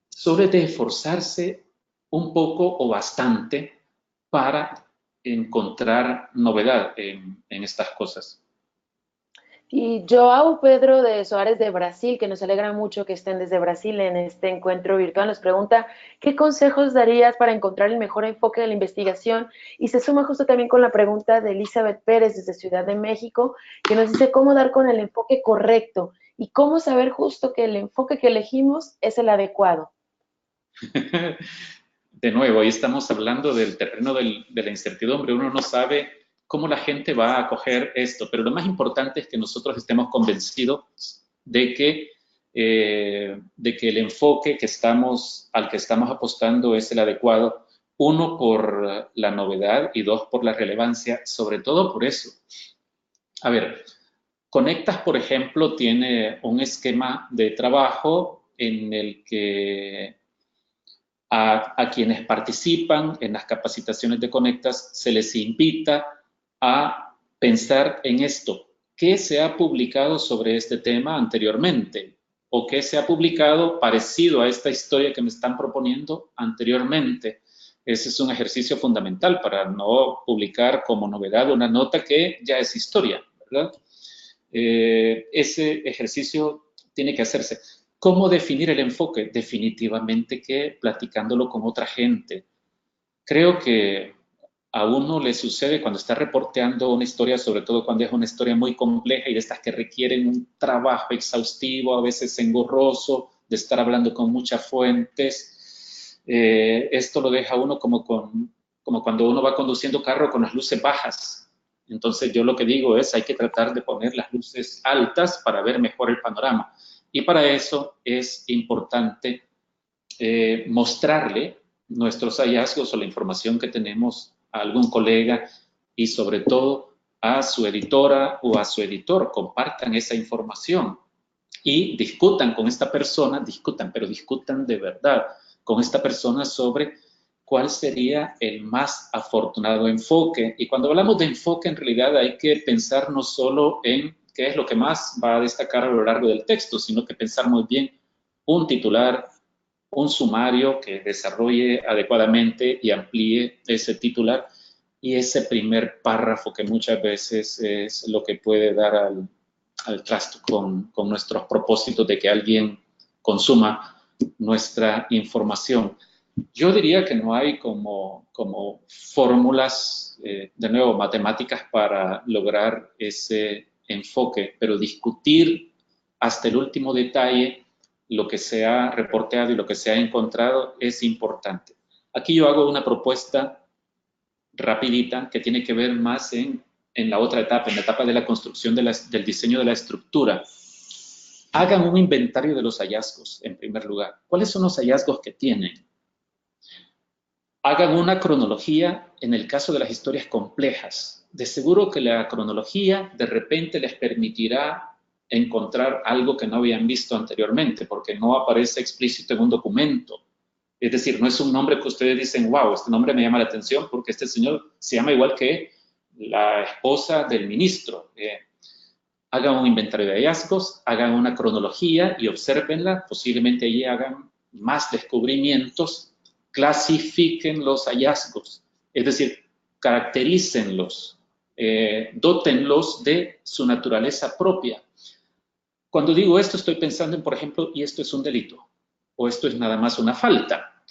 sobre de esforzarse un poco o bastante para encontrar novedad en estas cosas. Y Joao Pedro de Soares de Brasil, que nos alegra mucho que estén desde Brasil en este encuentro virtual, nos pregunta, ¿qué consejos darías para encontrar el mejor enfoque de la investigación? Y se suma justo también con la pregunta de Elizabeth Pérez desde Ciudad de México, que nos dice cómo dar con el enfoque correcto y cómo saber justo que el enfoque que elegimos es el adecuado. De nuevo, ahí estamos hablando del terreno de la incertidumbre. Uno no sabe cómo la gente va a acoger esto, pero lo más importante es que nosotros estemos convencidos de que el enfoque al que estamos apostando es el adecuado, uno por la novedad y dos por la relevancia, sobre todo por eso. A ver, Conectas, por ejemplo, tiene un esquema de trabajo en el que a quienes participan en las capacitaciones de Conectas se les invita a pensar en esto. ¿Qué se ha publicado sobre este tema anteriormente? ¿O qué se ha publicado parecido a esta historia que me están proponiendo anteriormente? Ese es un ejercicio fundamental para no publicar como novedad una nota que ya es historia, ¿verdad? Ese ejercicio tiene que hacerse. ¿Cómo definir el enfoque? Definitivamente que platicándolo con otra gente. Creo que a uno le sucede cuando está reporteando una historia, sobre todo cuando es una historia muy compleja y de estas que requieren un trabajo exhaustivo, a veces engorroso, de estar hablando con muchas fuentes. Esto lo deja a uno como cuando uno va conduciendo carro con las luces bajas. Entonces yo lo que digo es, hay que tratar de poner las luces altas para ver mejor el panorama. Y para eso es importante mostrarle nuestros hallazgos o la información que tenemos a algún colega y sobre todo a su editora o a su editor. Compartan esa información y discutan con esta persona, discutan, pero discutan de verdad con esta persona sobre cuál sería el más afortunado enfoque. Y cuando hablamos de enfoque, en realidad hay que pensar no solo en qué es lo que más va a destacar a lo largo del texto, sino que pensar muy bien un titular, un sumario que desarrolle adecuadamente y amplíe ese titular y ese primer párrafo que muchas veces es lo que puede dar al trasto con nuestros propósitos de que alguien consuma nuestra información. Yo diría que no hay como fórmulas, de nuevo, matemáticas para lograr ese enfoque, pero discutir hasta el último detalle lo que se ha reporteado y lo que se ha encontrado es importante. Aquí yo hago una propuesta rapidita que tiene que ver más en la otra etapa, en la etapa de la construcción del diseño de la estructura. Hagan un inventario de los hallazgos, en primer lugar. ¿Cuáles son los hallazgos que tienen? Hagan una cronología en el caso de las historias complejas. De seguro que la cronología de repente les permitirá encontrar algo que no habían visto anteriormente, porque no aparece explícito en un documento. Es decir, no es un nombre que ustedes dicen, wow, este nombre me llama la atención porque este señor se llama igual que la esposa del ministro. Hagan un inventario de hallazgos, hagan una cronología y obsérvenla, posiblemente allí hagan más descubrimientos, clasifiquen los hallazgos, es decir, caracterícenlos, dótenlos de su naturaleza propia. Cuando digo esto estoy pensando en, por ejemplo, y esto es un delito, o esto es nada más una falta,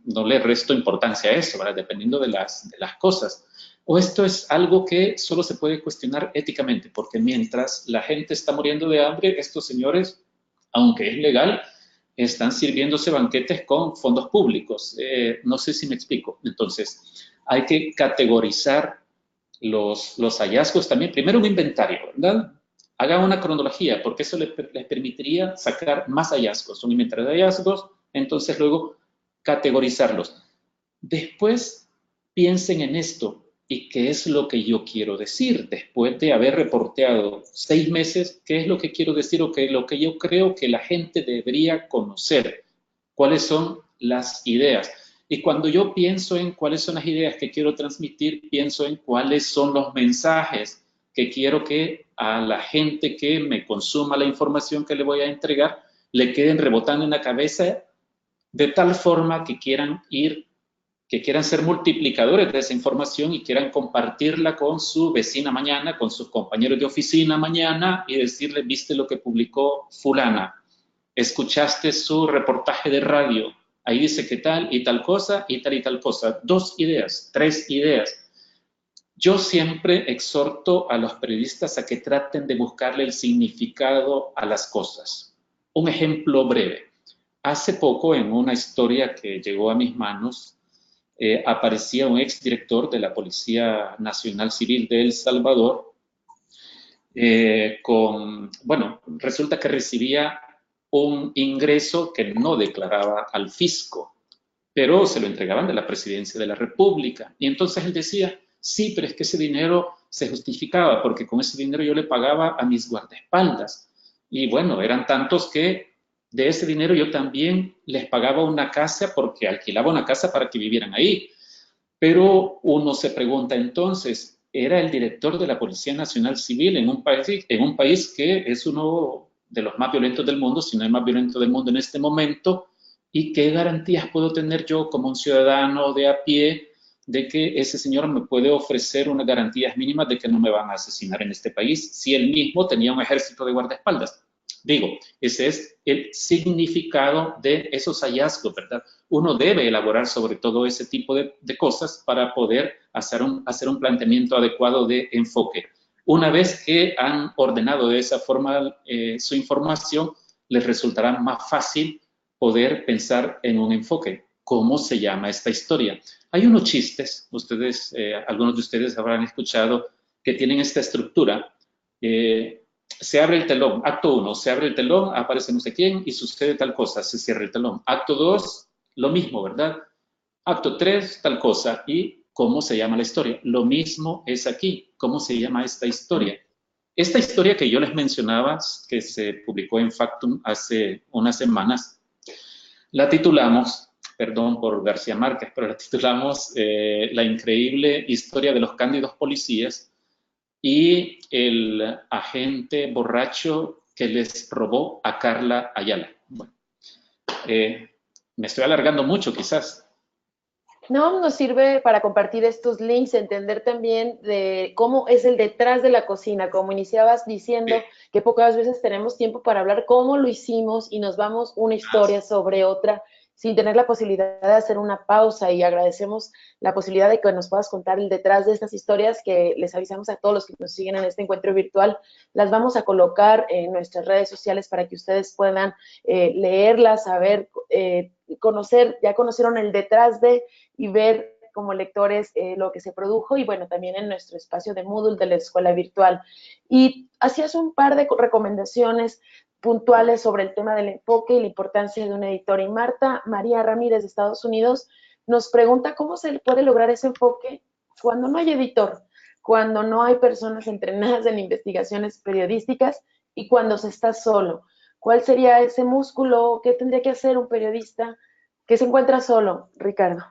no le resto importancia a eso, ¿verdad? Dependiendo de las cosas. O esto es algo que solo se puede cuestionar éticamente, porque mientras la gente está muriendo de hambre, estos señores, aunque es legal, están sirviéndose banquetes con fondos públicos. No sé si me explico. Entonces, hay que categorizar los hallazgos también. Primero un inventario, ¿verdad? Hagan una cronología, porque eso les permitiría sacar más hallazgos, un inventario de hallazgos, entonces luego categorizarlos. Después piensen en esto y qué es lo que yo quiero decir después de haber reporteado 6 meses, qué es lo que quiero decir o qué es lo que yo creo que la gente debería conocer, cuáles son las ideas. Y cuando yo pienso en cuáles son las ideas que quiero transmitir, pienso en cuáles son los mensajes que quiero que a la gente que me consuma la información que le voy a entregar le queden rebotando en la cabeza de tal forma que quieran ser multiplicadores de esa información y quieran compartirla con su vecina mañana, con sus compañeros de oficina mañana y decirle, viste lo que publicó fulana, escuchaste su reportaje de radio, ahí dice que tal y tal cosa y tal cosa. 2 ideas, 3 ideas. Yo siempre exhorto a los periodistas a que traten de buscarle el significado a las cosas. Un ejemplo breve. Hace poco, en una historia que llegó a mis manos, aparecía un exdirector de la Policía Nacional Civil de El Salvador resulta que recibía un ingreso que no declaraba al fisco, pero se lo entregaban de la Presidencia de la República. Y entonces él decía, sí, pero es que ese dinero se justificaba porque con ese dinero yo le pagaba a mis guardaespaldas. Y bueno, eran tantos que de ese dinero yo también les pagaba una casa porque alquilaba una casa para que vivieran ahí. Pero uno se pregunta entonces, era el director de la Policía Nacional Civil en un país que es uno de los más violentos del mundo, si no el más violento del mundo en este momento, y qué garantías puedo tener yo como un ciudadano de a pie de que ese señor me puede ofrecer unas garantías mínimas de que no me van a asesinar en este país si él mismo tenía un ejército de guardaespaldas. Digo, ese es el significado de esos hallazgos, ¿verdad? Uno debe elaborar sobre todo ese tipo de cosas para poder hacer un planteamiento adecuado de enfoque. Una vez que han ordenado de esa forma su información, les resultará más fácil poder pensar en un enfoque. ¿Cómo se llama esta historia? Hay unos chistes, algunos de ustedes habrán escuchado, que tienen esta estructura. Se abre el telón, acto 1, se abre el telón, aparece no sé quién y sucede tal cosa, se cierra el telón. Acto 2, lo mismo, ¿verdad? Acto 3, tal cosa. ¿Y cómo se llama la historia? Lo mismo es aquí. ¿Cómo se llama esta historia? Esta historia que yo les mencionaba, que se publicó en Factum hace unas semanas, la titulamos, perdón por García Márquez, pero la titulamos La increíble historia de los cándidos policías y el agente borracho que les robó a Carla Ayala. Bueno, me estoy alargando mucho quizás. No, nos sirve para compartir estos links, entender también de cómo es el detrás de la cocina, como iniciabas diciendo que pocas veces tenemos tiempo para hablar cómo lo hicimos y nos vamos una historia sobre otra sin tener la posibilidad de hacer una pausa, y agradecemos la posibilidad de que nos puedas contar el detrás de estas historias, que les avisamos a todos los que nos siguen en este encuentro virtual. Las vamos a colocar en nuestras redes sociales para que ustedes puedan leerlas, saber, conocer, ya conocieron el detrás de, y ver como lectores lo que se produjo, y bueno, también en nuestro espacio de Moodle de la escuela virtual. Y hacías un par de recomendaciones puntuales sobre el tema del enfoque y la importancia de un editor. Y Marta María Ramírez de Estados Unidos nos pregunta cómo se puede lograr ese enfoque cuando no hay editor, cuando no hay personas entrenadas en investigaciones periodísticas y cuando se está solo. ¿Cuál sería ese músculo? ¿Qué tendría que hacer un periodista que se encuentra solo, Ricardo?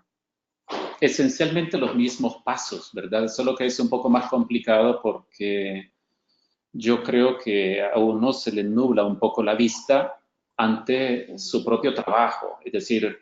Esencialmente los mismos pasos, ¿verdad? Solo que es un poco más complicado porque yo creo que a uno se le nubla un poco la vista ante su propio trabajo. Es decir,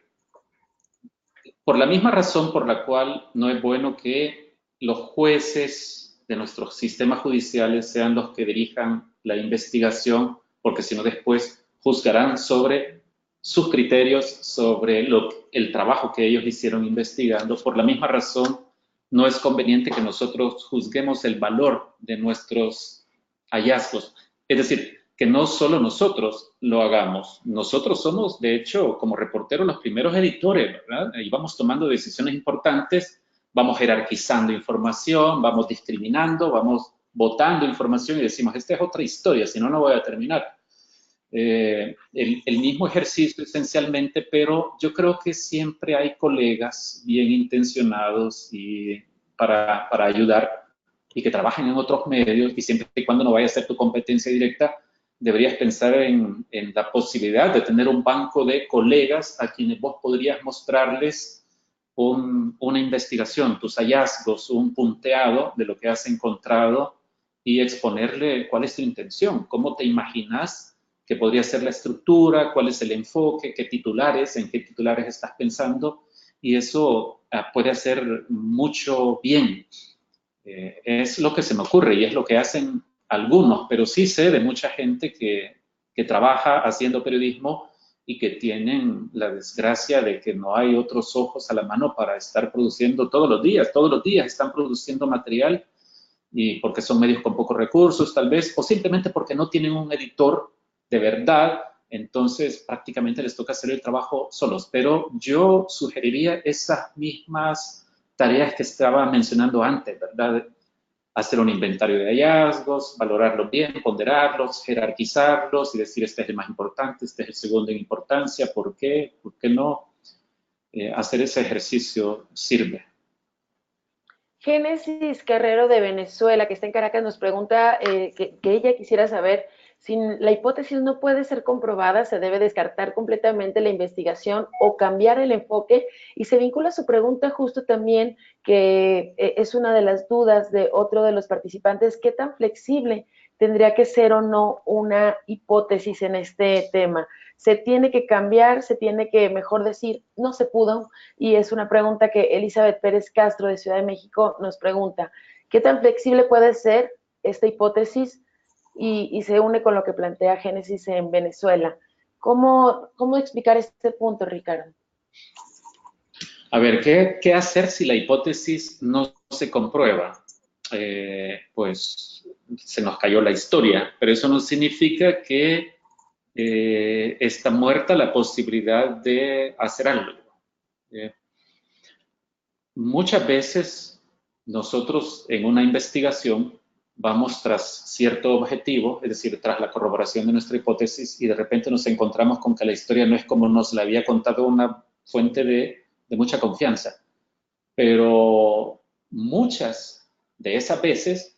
por la misma razón por la cual no es bueno que los jueces de nuestros sistemas judiciales sean los que dirijan la investigación, porque si no después juzgarán sobre sus criterios, sobre el trabajo que ellos hicieron investigando. Por la misma razón, no es conveniente que nosotros juzguemos el valor de nuestros hallazgos. Es decir, que no solo nosotros lo hagamos. Nosotros somos, de hecho, como reporteros, los primeros editores, ¿verdad? Y vamos tomando decisiones importantes, vamos jerarquizando información, vamos discriminando, vamos botando información y decimos, esta es otra historia, si no, no voy a terminar. El mismo ejercicio esencialmente, pero yo creo que siempre hay colegas bien intencionados para ayudar y que trabajen en otros medios, y siempre y cuando no vaya a ser tu competencia directa, deberías pensar en la posibilidad de tener un banco de colegas a quienes vos podrías mostrarles una investigación, tus hallazgos, un punteado de lo que has encontrado y exponerle cuál es tu intención, cómo te imaginas que podría ser la estructura, cuál es el enfoque, qué titulares, en qué titulares estás pensando, y eso puede hacer mucho bien. Es lo que se me ocurre y es lo que hacen algunos, pero sí sé de mucha gente que trabaja haciendo periodismo y que tienen la desgracia de que no hay otros ojos a la mano para estar produciendo todos los días están produciendo material, y porque son medios con pocos recursos tal vez, o simplemente porque no tienen un editor de verdad, entonces prácticamente les toca hacer el trabajo solos. Pero yo sugeriría esas mismas tareas que estaba mencionando antes, ¿verdad? Hacer un inventario de hallazgos, valorarlos bien, ponderarlos, jerarquizarlos y decir este es el más importante, este es el segundo en importancia, ¿por qué? ¿Por qué no? Hacer ese ejercicio sirve. Génesis Carrero de Venezuela, que está en Caracas, nos pregunta que ella quisiera saber si la hipótesis no puede ser comprobada, se debe descartar completamente la investigación o cambiar el enfoque, y se vincula su pregunta justo también, que es una de las dudas de otro de los participantes, ¿qué tan flexible tendría que ser o no una hipótesis en este tema? ¿Se tiene que cambiar? ¿Se tiene que mejor decir no se pudo? Y es una pregunta que Elizabeth Pérez Castro de Ciudad de México nos pregunta, ¿qué tan flexible puede ser esta hipótesis y se une con lo que plantea Génesis en Venezuela. ¿Cómo explicar este punto, Ricardo? A ver, ¿qué hacer si la hipótesis no se comprueba? Pues se nos cayó la historia, pero eso no significa que está muerta la posibilidad de hacer algo. Eh, Muchas veces nosotros en una investigación vamos tras cierto objetivo, es decir, tras la corroboración de nuestra hipótesis, y de repente nos encontramos con que la historia no es como nos la había contado una fuente de mucha confianza. Pero muchas de esas veces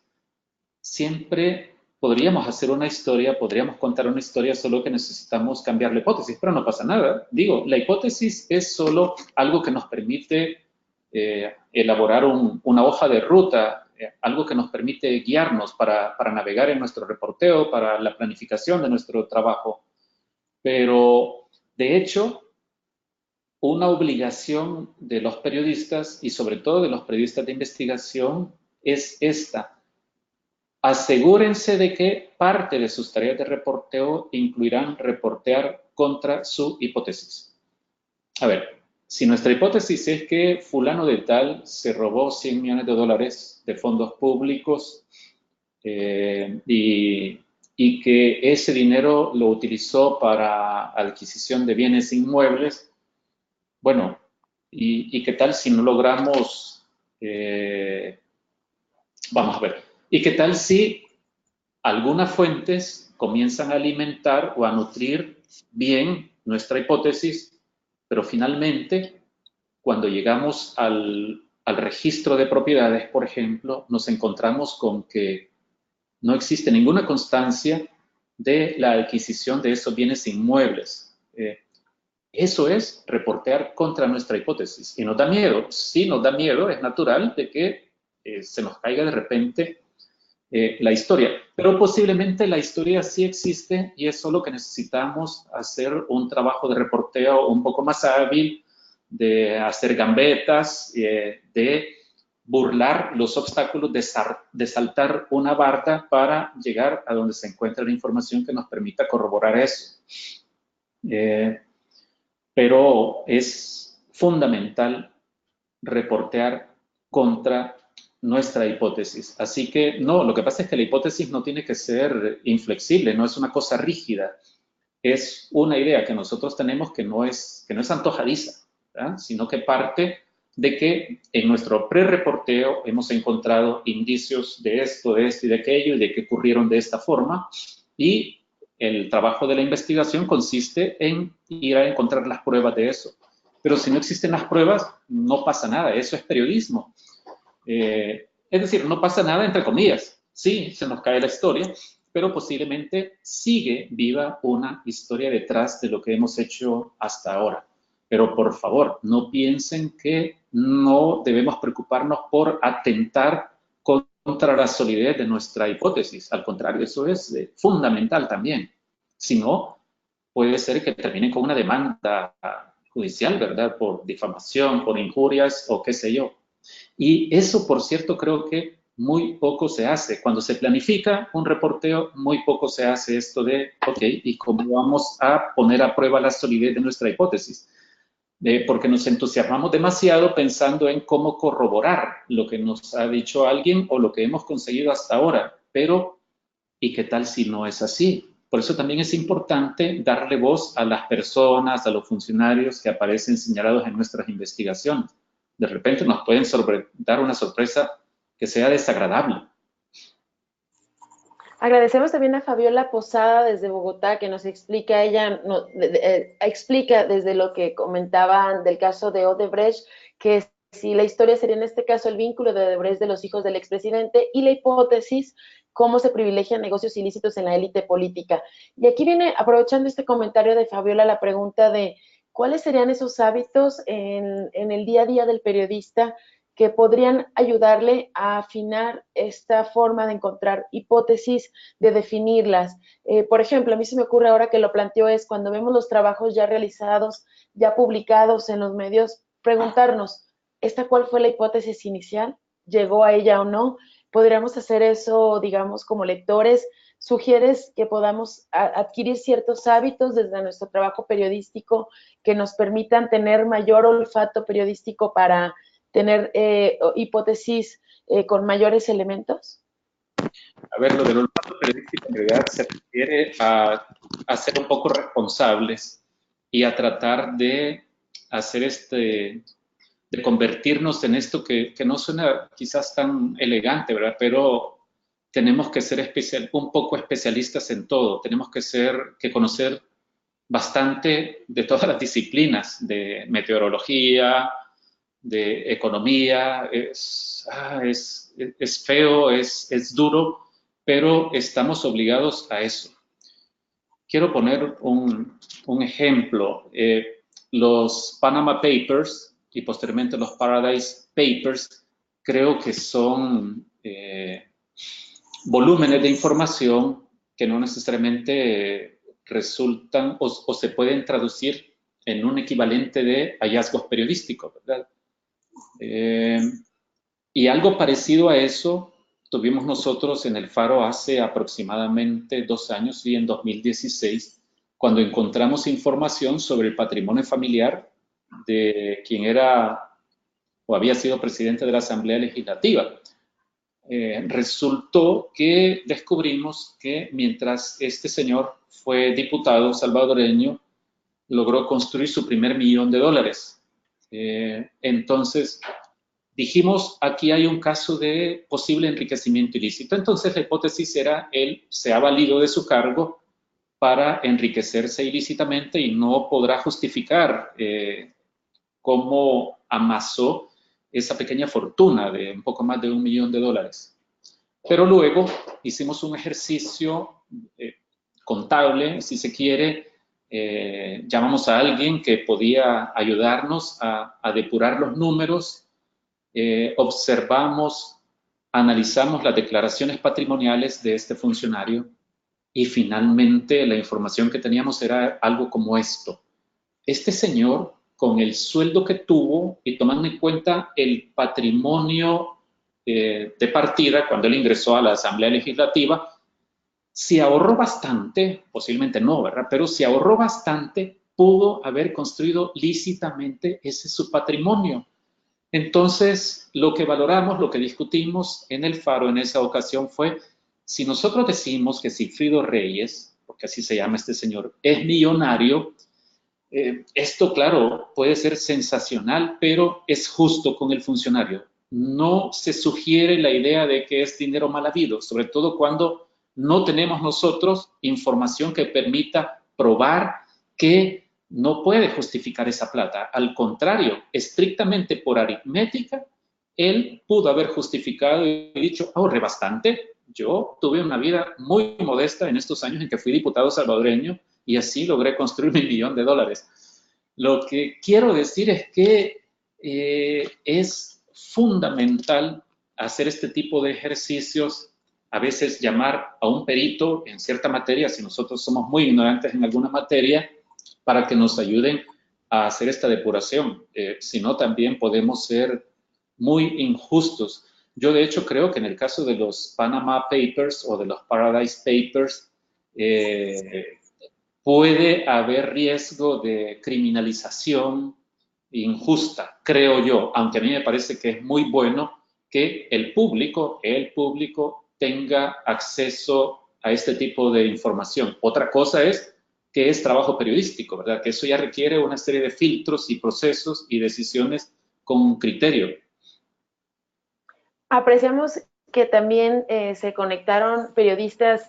siempre podríamos hacer una historia, podríamos contar una historia, solo que necesitamos cambiar la hipótesis, pero no pasa nada. Digo, la hipótesis es solo algo que nos permite elaborar una hoja de ruta, algo que nos permite guiarnos para navegar en nuestro reporteo, para la planificación de nuestro trabajo. Pero, de hecho, una obligación de los periodistas y sobre todo de los periodistas de investigación es esta: asegúrense de que parte de sus tareas de reporteo incluirán reportear contra su hipótesis. A ver, si nuestra hipótesis es que fulano de tal se robó 100 millones de dólares de fondos públicos y que ese dinero lo utilizó para adquisición de bienes inmuebles, bueno, ¿y qué tal si no logramos, vamos a ver, y qué tal si algunas fuentes comienzan a alimentar o a nutrir bien nuestra hipótesis, pero finalmente, cuando llegamos al registro de propiedades, por ejemplo, nos encontramos con que no existe ninguna constancia de la adquisición de esos bienes inmuebles. Eso es reportear contra nuestra hipótesis y nos da miedo. Sí, nos da miedo, es natural de que se nos caiga de repente la historia, pero posiblemente la historia sí existe y es solo que necesitamos hacer un trabajo de reporteo un poco más hábil, de hacer gambetas, de burlar los obstáculos, de saltar una barda para llegar a donde se encuentra la información que nos permita corroborar eso. Pero es fundamental reportear contra nuestra hipótesis. Así que no, lo que pasa es que la hipótesis no tiene que ser inflexible, no es una cosa rígida, es una idea que nosotros tenemos que no es antojadiza, ¿verdad? Sino que parte de que en nuestro pre-reporteo hemos encontrado indicios de esto y de aquello y de que ocurrieron de esta forma, y el trabajo de la investigación consiste en ir a encontrar las pruebas de eso. Pero si no existen las pruebas, no pasa nada, eso es periodismo. Es decir, no pasa nada entre comillas. Sí, se nos cae la historia, pero posiblemente sigue viva una historia detrás de lo que hemos hecho hasta ahora. Pero por favor, no piensen que no debemos preocuparnos por atentar contra la solidez de nuestra hipótesis. Al contrario, eso es fundamental también. Si no, puede ser que terminen con una demanda judicial, ¿verdad? Por difamación, por injurias o qué sé yo. Y eso, por cierto, creo que muy poco se hace. Cuando se planifica un reporteo, muy poco se hace esto de, ok, ¿y cómo vamos a poner a prueba la solidez de nuestra hipótesis? Porque nos entusiasmamos demasiado pensando en cómo corroborar lo que nos ha dicho alguien o lo que hemos conseguido hasta ahora. Pero, ¿y qué tal si no es así? Por eso también es importante darle voz a las personas, a los funcionarios que aparecen señalados en nuestras investigaciones. De repente nos pueden dar una sorpresa que sea desagradable. Agradecemos también a Fabiola Posada desde Bogotá, que nos explica, ella explica desde lo que comentaban del caso de Odebrecht, que si la historia sería en este caso el vínculo de Odebrecht de los hijos del expresidente y la hipótesis, cómo se privilegian negocios ilícitos en la élite política. Y aquí viene, aprovechando este comentario de Fabiola, la pregunta de cuáles serían esos hábitos en el día a día del periodista que podrían ayudarle a afinar esta forma de encontrar hipótesis, de definirlas. Por ejemplo, a mí se me ocurre ahora que lo planteo es cuando vemos los trabajos ya realizados, ya publicados en los medios, preguntarnos, ¿esta cuál fue la hipótesis inicial? ¿Llegó a ella o no? Podríamos hacer eso, digamos, como lectores, sugieres que podamos adquirir ciertos hábitos desde nuestro trabajo periodístico que nos permitan tener mayor olfato periodístico para tener hipótesis con mayores elementos? A ver, lo del olfato periodístico en realidad se refiere a ser un poco responsables y a tratar de hacer de convertirnos en esto que no suena quizás tan elegante, ¿verdad? Pero tenemos que ser un poco especialistas en todo, tenemos que conocer bastante de todas las disciplinas, de meteorología, de economía, es feo, es duro, pero estamos obligados a eso. Quiero poner un ejemplo. Los Panama Papers y posteriormente los Paradise Papers creo que son volúmenes de información que no necesariamente resultan o se pueden traducir en un equivalente de hallazgos periodísticos, ¿verdad? Y algo parecido a eso tuvimos nosotros en el Faro hace aproximadamente 2 años, y en 2016, cuando encontramos información sobre el patrimonio familiar de quien era o había sido presidente de la Asamblea Legislativa. Resultó que descubrimos que mientras este señor fue diputado salvadoreño, logró construir su primer $1.000.000. Entonces, dijimos, aquí hay un caso de posible enriquecimiento ilícito. Entonces, la hipótesis era, él se ha valido de su cargo para enriquecerse ilícitamente y no podrá justificar cómo amasó esa pequeña fortuna de un poco más de $1.000.000. Pero luego hicimos un ejercicio contable, si se quiere. Llamamos a alguien que podía ayudarnos a depurar los números, observamos, analizamos las declaraciones patrimoniales de este funcionario y finalmente la información que teníamos era algo como esto. Este señor, con el sueldo que tuvo y tomando en cuenta el patrimonio de partida cuando él ingresó a la Asamblea Legislativa, si ahorró bastante, posiblemente no, ¿verdad? Pero si ahorró bastante, pudo haber construido lícitamente ese su patrimonio. Entonces, lo que valoramos, lo que discutimos en el Faro en esa ocasión fue, si nosotros decimos que Sigfrido Reyes, porque así se llama este señor, es millonario, esto, claro, puede ser sensacional, pero es justo con el funcionario. No se sugiere la idea de que es dinero mal habido, sobre todo cuando no tenemos nosotros información que permita probar que no puede justificar esa plata. Al contrario, estrictamente por aritmética, él pudo haber justificado y dicho, ahorré bastante. Yo tuve una vida muy modesta en estos años en que fui diputado salvadoreño y así logré construir $1.000.000. Lo que quiero decir es que es fundamental hacer este tipo de ejercicios, a veces llamar a un perito en cierta materia, si nosotros somos muy ignorantes en alguna materia, para que nos ayuden a hacer esta depuración. Si no, también podemos ser muy injustos. Yo, de hecho, creo que en el caso de los Panama Papers o de los Paradise Papers, puede haber riesgo de criminalización injusta, creo yo, aunque a mí me parece que es muy bueno que el público tenga acceso a este tipo de información. Otra cosa es que es trabajo periodístico, ¿verdad? Que eso ya requiere una serie de filtros y procesos y decisiones con criterio. Apreciamos que también se conectaron periodistas,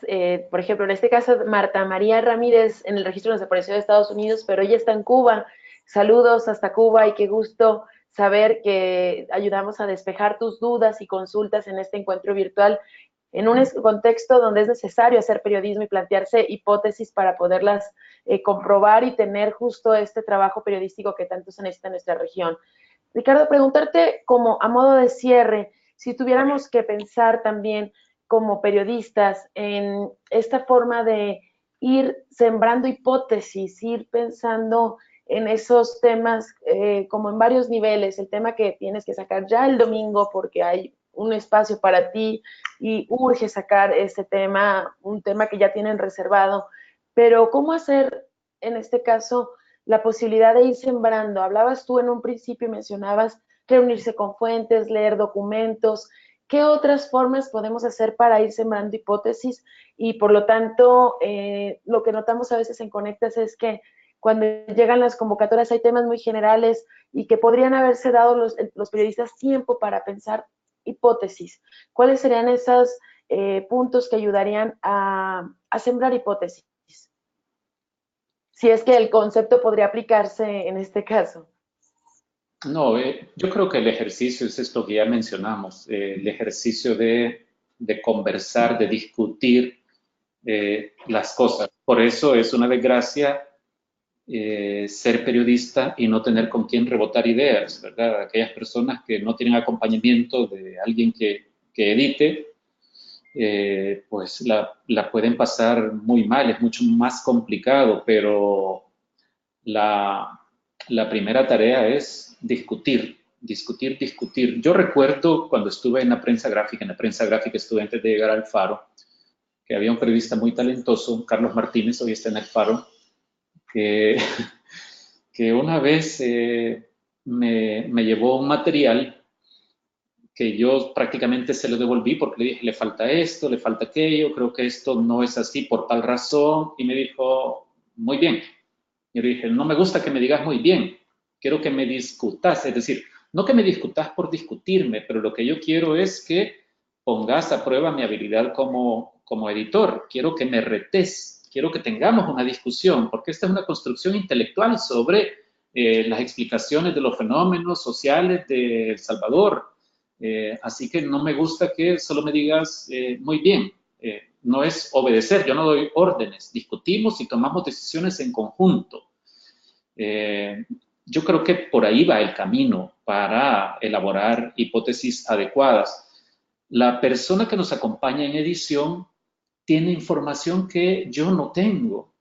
por ejemplo, en este caso Marta María Ramírez en el registro de desaparición de Estados Unidos, pero ella está en Cuba. Saludos hasta Cuba y qué gusto saber que ayudamos a despejar tus dudas y consultas en este encuentro virtual en un contexto donde es necesario hacer periodismo y plantearse hipótesis para poderlas comprobar y tener justo este trabajo periodístico que tanto se necesita en nuestra región. Ricardo, preguntarte como a modo de cierre, si tuviéramos que pensar también como periodistas en esta forma de ir sembrando hipótesis, ir pensando en esos temas como en varios niveles, el tema que tienes que sacar ya el domingo porque hay un espacio para ti y urge sacar este tema, un tema que ya tienen reservado, pero ¿cómo hacer en este caso la posibilidad de ir sembrando? Hablabas tú en un principio y mencionabas reunirse con fuentes, leer documentos. ¿Qué otras formas podemos hacer para ir sembrando hipótesis? Y por lo tanto, lo que notamos a veces en Conectas es que cuando llegan las convocatorias hay temas muy generales y que podrían haberse dado los periodistas tiempo para pensar hipótesis. ¿Cuáles serían esos puntos que ayudarían a sembrar hipótesis? Si es que el concepto podría aplicarse en este caso. No, yo creo que el ejercicio es esto que ya mencionamos, el ejercicio de conversar, de discutir las cosas. Por eso es una desgracia ser periodista y no tener con quién rebotar ideas, ¿verdad? Aquellas personas que no tienen acompañamiento de alguien que edite, pues la pueden pasar muy mal, es mucho más complicado, pero la, la primera tarea es discutir, discutir, discutir. Yo recuerdo cuando estuve en la prensa gráfica estuve antes de llegar al Faro, que había un periodista muy talentoso, Carlos Martínez, hoy está en el Faro, que, que una vez me llevó un material que yo prácticamente se lo devolví porque le dije, le falta esto, le falta aquello, creo que esto no es así por tal razón, y me dijo, muy bien. Yo le dije, no me gusta que me digas muy bien, quiero que me discutas, es decir, no que me discutas por discutirme, pero lo que yo quiero es que pongas a prueba mi habilidad como editor, quiero que me retes, quiero que tengamos una discusión, porque esta es una construcción intelectual sobre las explicaciones de los fenómenos sociales de El Salvador. Así que no me gusta que solo me digas muy bien. No es obedecer, yo no doy órdenes, discutimos y tomamos decisiones en conjunto. Eh, yo creo que por ahí va el camino para elaborar hipótesis adecuadas. La persona que nos acompaña en edición tiene información que yo no tengo,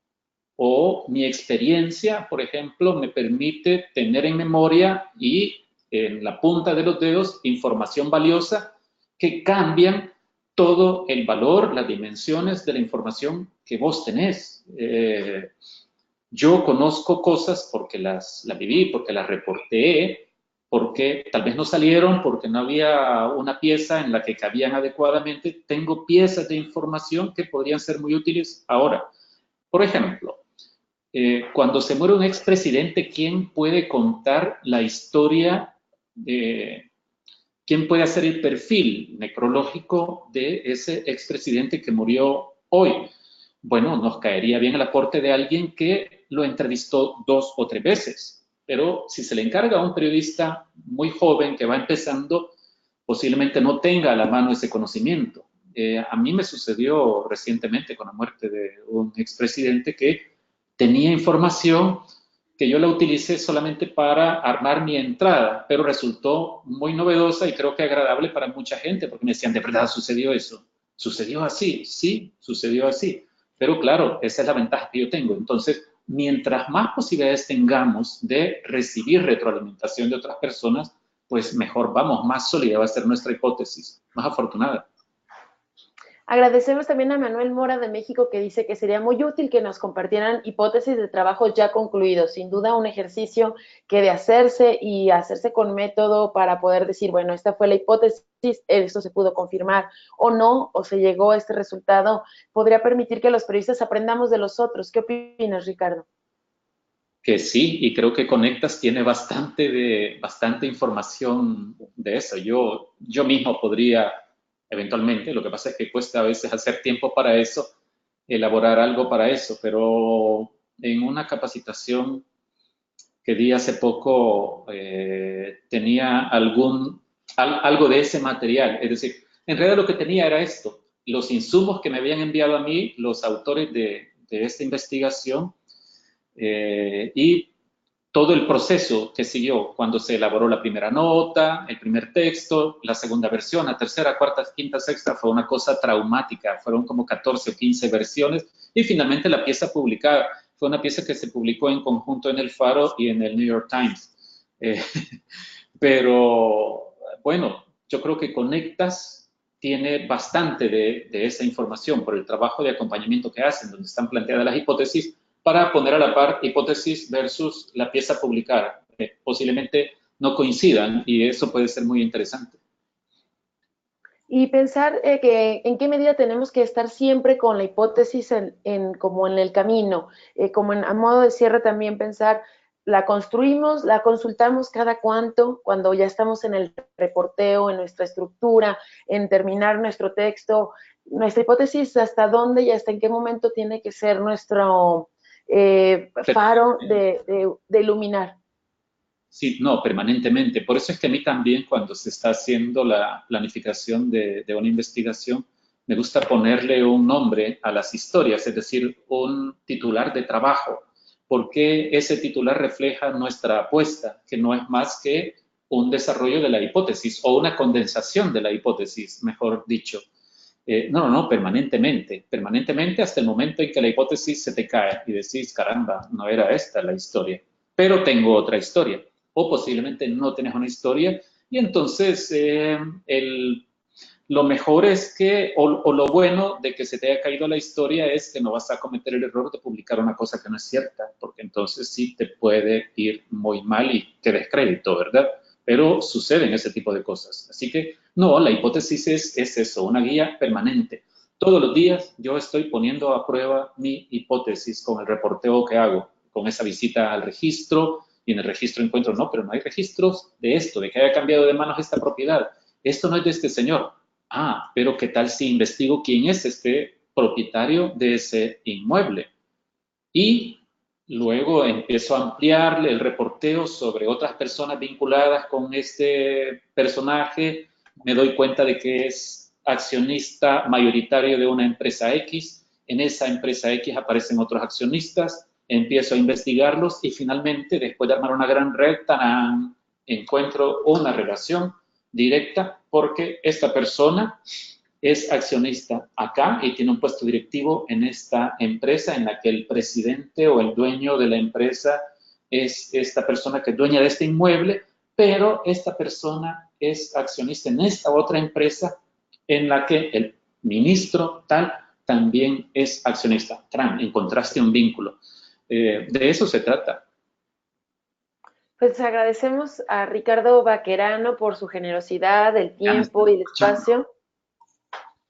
o mi experiencia, por ejemplo, me permite tener en memoria y en la punta de los dedos información valiosa que cambian todo el valor, las dimensiones de la información que vos tenés. Yo conozco cosas porque las viví, porque las reporté, porque tal vez no salieron, porque no había una pieza en la que cabían adecuadamente. Tengo piezas de información que podrían ser muy útiles ahora. Por ejemplo, cuando se muere un expresidente, ¿quién puede contar la historia de, quién puede hacer el perfil necrológico de ese expresidente que murió hoy? Bueno, nos caería bien el aporte de alguien que lo entrevistó 2 o 3 veces, pero si se le encarga a un periodista muy joven que va empezando, posiblemente no tenga a la mano ese conocimiento. A mí me sucedió recientemente con la muerte de un expresidente que tenía información que yo la utilicé solamente para armar mi entrada, pero resultó muy novedosa y creo que agradable para mucha gente, porque me decían, ¿de verdad sucedió eso? ¿Sucedió así? Sí, sucedió así. Pero claro, esa es la ventaja que yo tengo. Entonces, mientras más posibilidades tengamos de recibir retroalimentación de otras personas, pues mejor vamos, más sólida va a ser nuestra hipótesis, más afortunada. Agradecemos también a Manuel Mora de México que dice que sería muy útil que nos compartieran hipótesis de trabajos ya concluidos. Sin duda un ejercicio que de hacerse y hacerse con método para poder decir, bueno, esta fue la hipótesis, esto se pudo confirmar o no, o se llegó a este resultado, podría permitir que los periodistas aprendamos de los otros. ¿Qué opinas, Ricardo? Que sí, y creo que Conectas tiene bastante información de eso. Yo mismo podría eventualmente, lo que pasa es que cuesta a veces hacer tiempo para eso, elaborar algo para eso, pero en una capacitación que di hace poco tenía algo de ese material, es decir, en realidad lo que tenía era esto, los insumos que me habían enviado a mí los autores de esta investigación y todo el proceso que siguió cuando se elaboró la primera nota, el primer texto, la segunda versión, la tercera, cuarta, quinta, sexta, fue una cosa traumática, fueron como 14 o 15 versiones y finalmente la pieza publicada fue una pieza que se publicó en conjunto en El Faro y en el New York Times. Pero bueno, yo creo que Conectas tiene bastante de esa información por el trabajo de acompañamiento que hacen, donde están planteadas las hipótesis, para poner a la par hipótesis versus la pieza publicada. Posiblemente no coincidan y eso puede ser muy interesante. Y pensar que en qué medida tenemos que estar siempre con la hipótesis como en el camino, como a modo de cierre también pensar, la construimos, la consultamos cada cuánto, cuando ya estamos en el reporteo, en nuestra estructura, en terminar nuestro texto, nuestra hipótesis hasta dónde y hasta en qué momento tiene que ser nuestro faro de iluminar. Sí, no, permanentemente. Por eso es que a mí también cuando se está haciendo la planificación de una investigación, me gusta ponerle un nombre a las historias, es decir, un titular de trabajo, porque ese titular refleja nuestra apuesta, que no es más que un desarrollo de la hipótesis o una condensación de la hipótesis, mejor dicho. No, permanentemente, permanentemente hasta el momento en que la hipótesis se te cae y decís, caramba, no era esta la historia, pero tengo otra historia. O posiblemente no tienes una historia y entonces lo mejor es que, o lo bueno de que se te haya caído la historia es que no vas a cometer el error de publicar una cosa que no es cierta, porque entonces sí te puede ir muy mal y te descrédito, ¿verdad? Pero suceden ese tipo de cosas. Así que no, la hipótesis es eso, una guía permanente. Todos los días yo estoy poniendo a prueba mi hipótesis con el reporteo que hago, con esa visita al registro, y en el registro encuentro, no, pero no hay registros de esto, de que haya cambiado de manos esta propiedad. Esto no es de este señor. Ah, pero ¿qué tal si investigo quién es este propietario de ese inmueble? Y luego empiezo a ampliarle el reporteo sobre otras personas vinculadas con este personaje. Me doy cuenta de que es accionista mayoritario de una empresa X. En esa empresa X aparecen otros accionistas. Empiezo a investigarlos y finalmente, después de armar una gran red, encuentro una relación directa porque esta persona es accionista acá y tiene un puesto directivo en esta empresa en la que el presidente o el dueño de la empresa es esta persona que es dueña de este inmueble, pero esta persona es accionista en esta otra empresa en la que el ministro tal también es accionista. Encontraste un vínculo. De eso se trata. Pues agradecemos a Ricardo Baquerano por su generosidad, el Ya me tiempo están y el escuchando. espacio.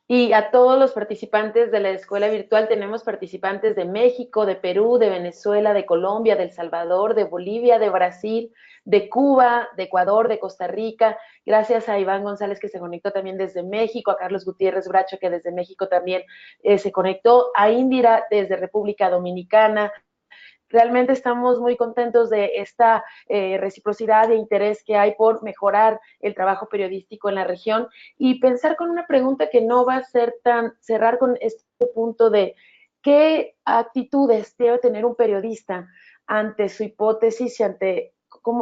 Y a todos los participantes de la escuela virtual, tenemos participantes de México, de Perú, de Venezuela, de Colombia, de El Salvador, de Bolivia, de Brasil, de Cuba, de Ecuador, de Costa Rica. Gracias a Iván González que se conectó también desde México, a Carlos Gutiérrez Bracho que desde México también se conectó, a Indira desde República Dominicana. Realmente estamos muy contentos de esta reciprocidad e interés que hay por mejorar el trabajo periodístico en la región y pensar con una pregunta que no va a ser tan cerrar con este punto de qué actitudes debe tener un periodista ante su hipótesis y ante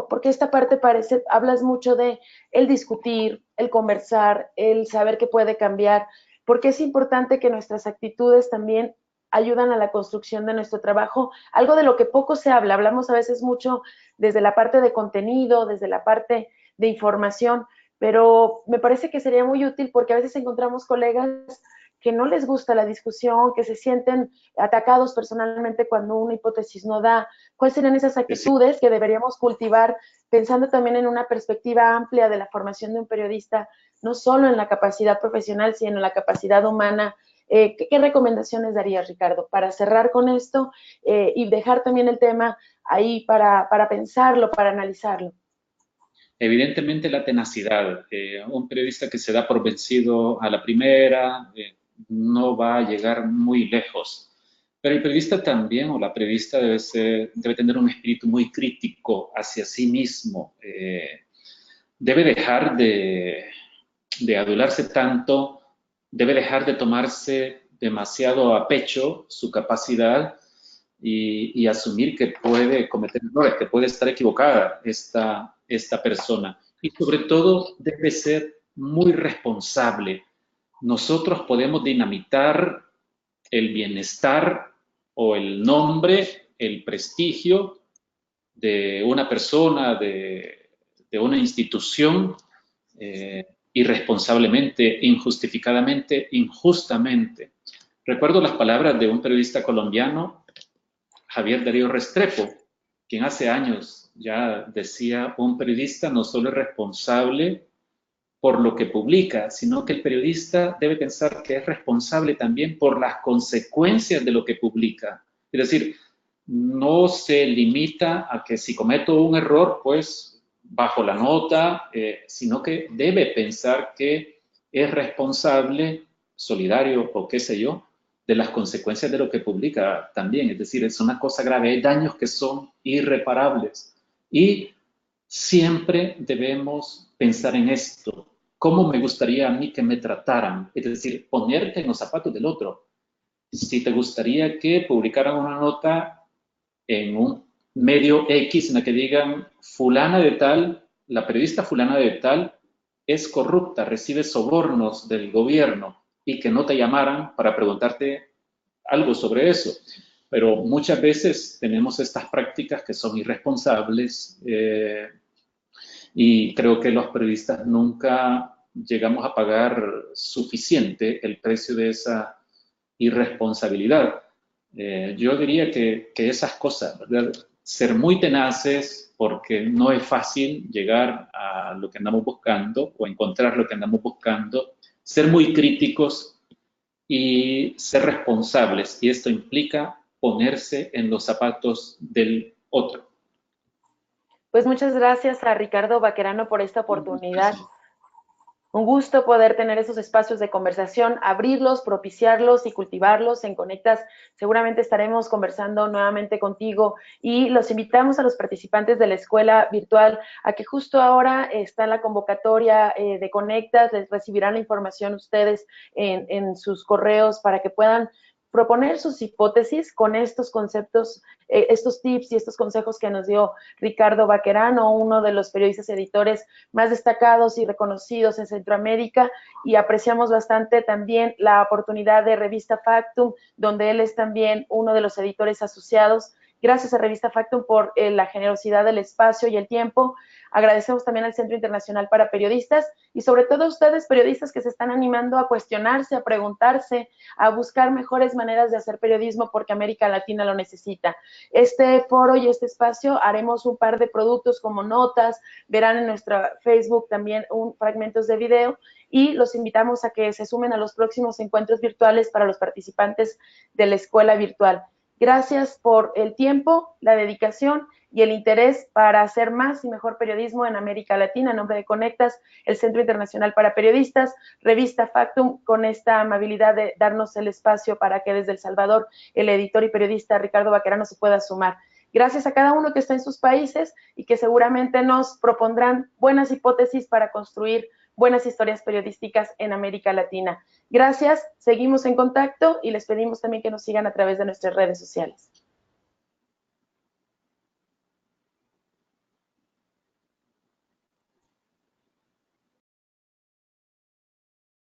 porque esta parte parece, hablas mucho de el discutir, el conversar, el saber que puede cambiar, porque es importante que nuestras actitudes también ayudan a la construcción de nuestro trabajo, algo de lo que poco se habla. Hablamos a veces mucho desde la parte de contenido, desde la parte de información, pero me parece que sería muy útil porque a veces encontramos colegas que no les gusta la discusión, que se sienten atacados personalmente cuando una hipótesis no da. ¿Cuáles serían esas actitudes que deberíamos cultivar pensando también en una perspectiva amplia de la formación de un periodista, no solo en la capacidad profesional, sino en la capacidad humana? ¿Qué recomendaciones darías, Ricardo, para cerrar con esto y dejar también el tema ahí para pensarlo, para analizarlo? Evidentemente la tenacidad. Un periodista que se da por vencido a la primera no va a llegar muy lejos. Pero el periodista también, o la periodista debe tener un espíritu muy crítico hacia sí mismo. Debe dejar de adularse tanto, debe dejar de tomarse demasiado a pecho su capacidad y asumir que puede cometer errores, que puede estar equivocada esta persona. Y sobre todo debe ser muy responsable. Nosotros podemos dinamitar el bienestar o el nombre, el prestigio de una persona, de una institución, irresponsablemente, injustificadamente, injustamente. Recuerdo las palabras de un periodista colombiano, Javier Darío Restrepo, quien hace años ya decía: un periodista no solo es responsable por lo que publica, sino que el periodista debe pensar que es responsable también por las consecuencias de lo que publica. Es decir, no se limita a que si cometo un error, pues bajo la nota, sino que debe pensar que es responsable, solidario o qué sé yo, de las consecuencias de lo que publica también. Es decir, es una cosa grave, hay daños que son irreparables. Y siempre debemos pensar en esto. ¿Cómo me gustaría a mí que me trataran? Es decir, ponerte en los zapatos del otro. Si te gustaría que publicaran una nota en un medio X en la que digan: fulana de tal, la periodista fulana de tal es corrupta, recibe sobornos del gobierno, y que no te llamaran para preguntarte algo sobre eso. Pero muchas veces tenemos estas prácticas que son irresponsables, y creo que los periodistas nunca llegamos a pagar suficiente el precio de esa irresponsabilidad. Yo diría que esas cosas, ¿verdad? Ser muy tenaces, porque no es fácil llegar a lo que andamos buscando o encontrar lo que andamos buscando, ser muy críticos y ser responsables, y esto implica ponerse en los zapatos del otro. Pues muchas gracias a Ricardo Baquerano por esta oportunidad. Un gusto poder tener esos espacios de conversación, abrirlos, propiciarlos y cultivarlos en Conectas. Seguramente estaremos conversando nuevamente contigo, y los invitamos a los participantes de la escuela virtual a que justo ahora está la convocatoria de Conectas. Les recibirán la información ustedes en sus correos para que puedan proponer sus hipótesis con estos conceptos, estos tips y estos consejos que nos dio Ricardo Baquerano, uno de los periodistas editores más destacados y reconocidos en Centroamérica, y apreciamos bastante también la oportunidad de Revista Factum, donde él es también uno de los editores asociados. Gracias a Revista Factum por la generosidad del espacio y el tiempo. Agradecemos también al Centro Internacional para Periodistas, y sobre todo a ustedes, periodistas, que se están animando a cuestionarse, a preguntarse, a buscar mejores maneras de hacer periodismo, porque América Latina lo necesita. Este foro y este espacio haremos un par de productos como notas, verán en nuestra Facebook también fragmentos de video, y los invitamos a que se sumen a los próximos encuentros virtuales para los participantes de la escuela virtual. Gracias por el tiempo, la dedicación y el interés para hacer más y mejor periodismo en América Latina. En nombre de Conectas, el Centro Internacional para Periodistas, Revista Factum, con esta amabilidad de darnos el espacio para que desde El Salvador el editor y periodista Ricardo Baquerano se pueda sumar. Gracias a cada uno que está en sus países y que seguramente nos propondrán buenas hipótesis para construir buenas historias periodísticas en América Latina. Gracias, seguimos en contacto y les pedimos también que nos sigan a través de nuestras redes sociales.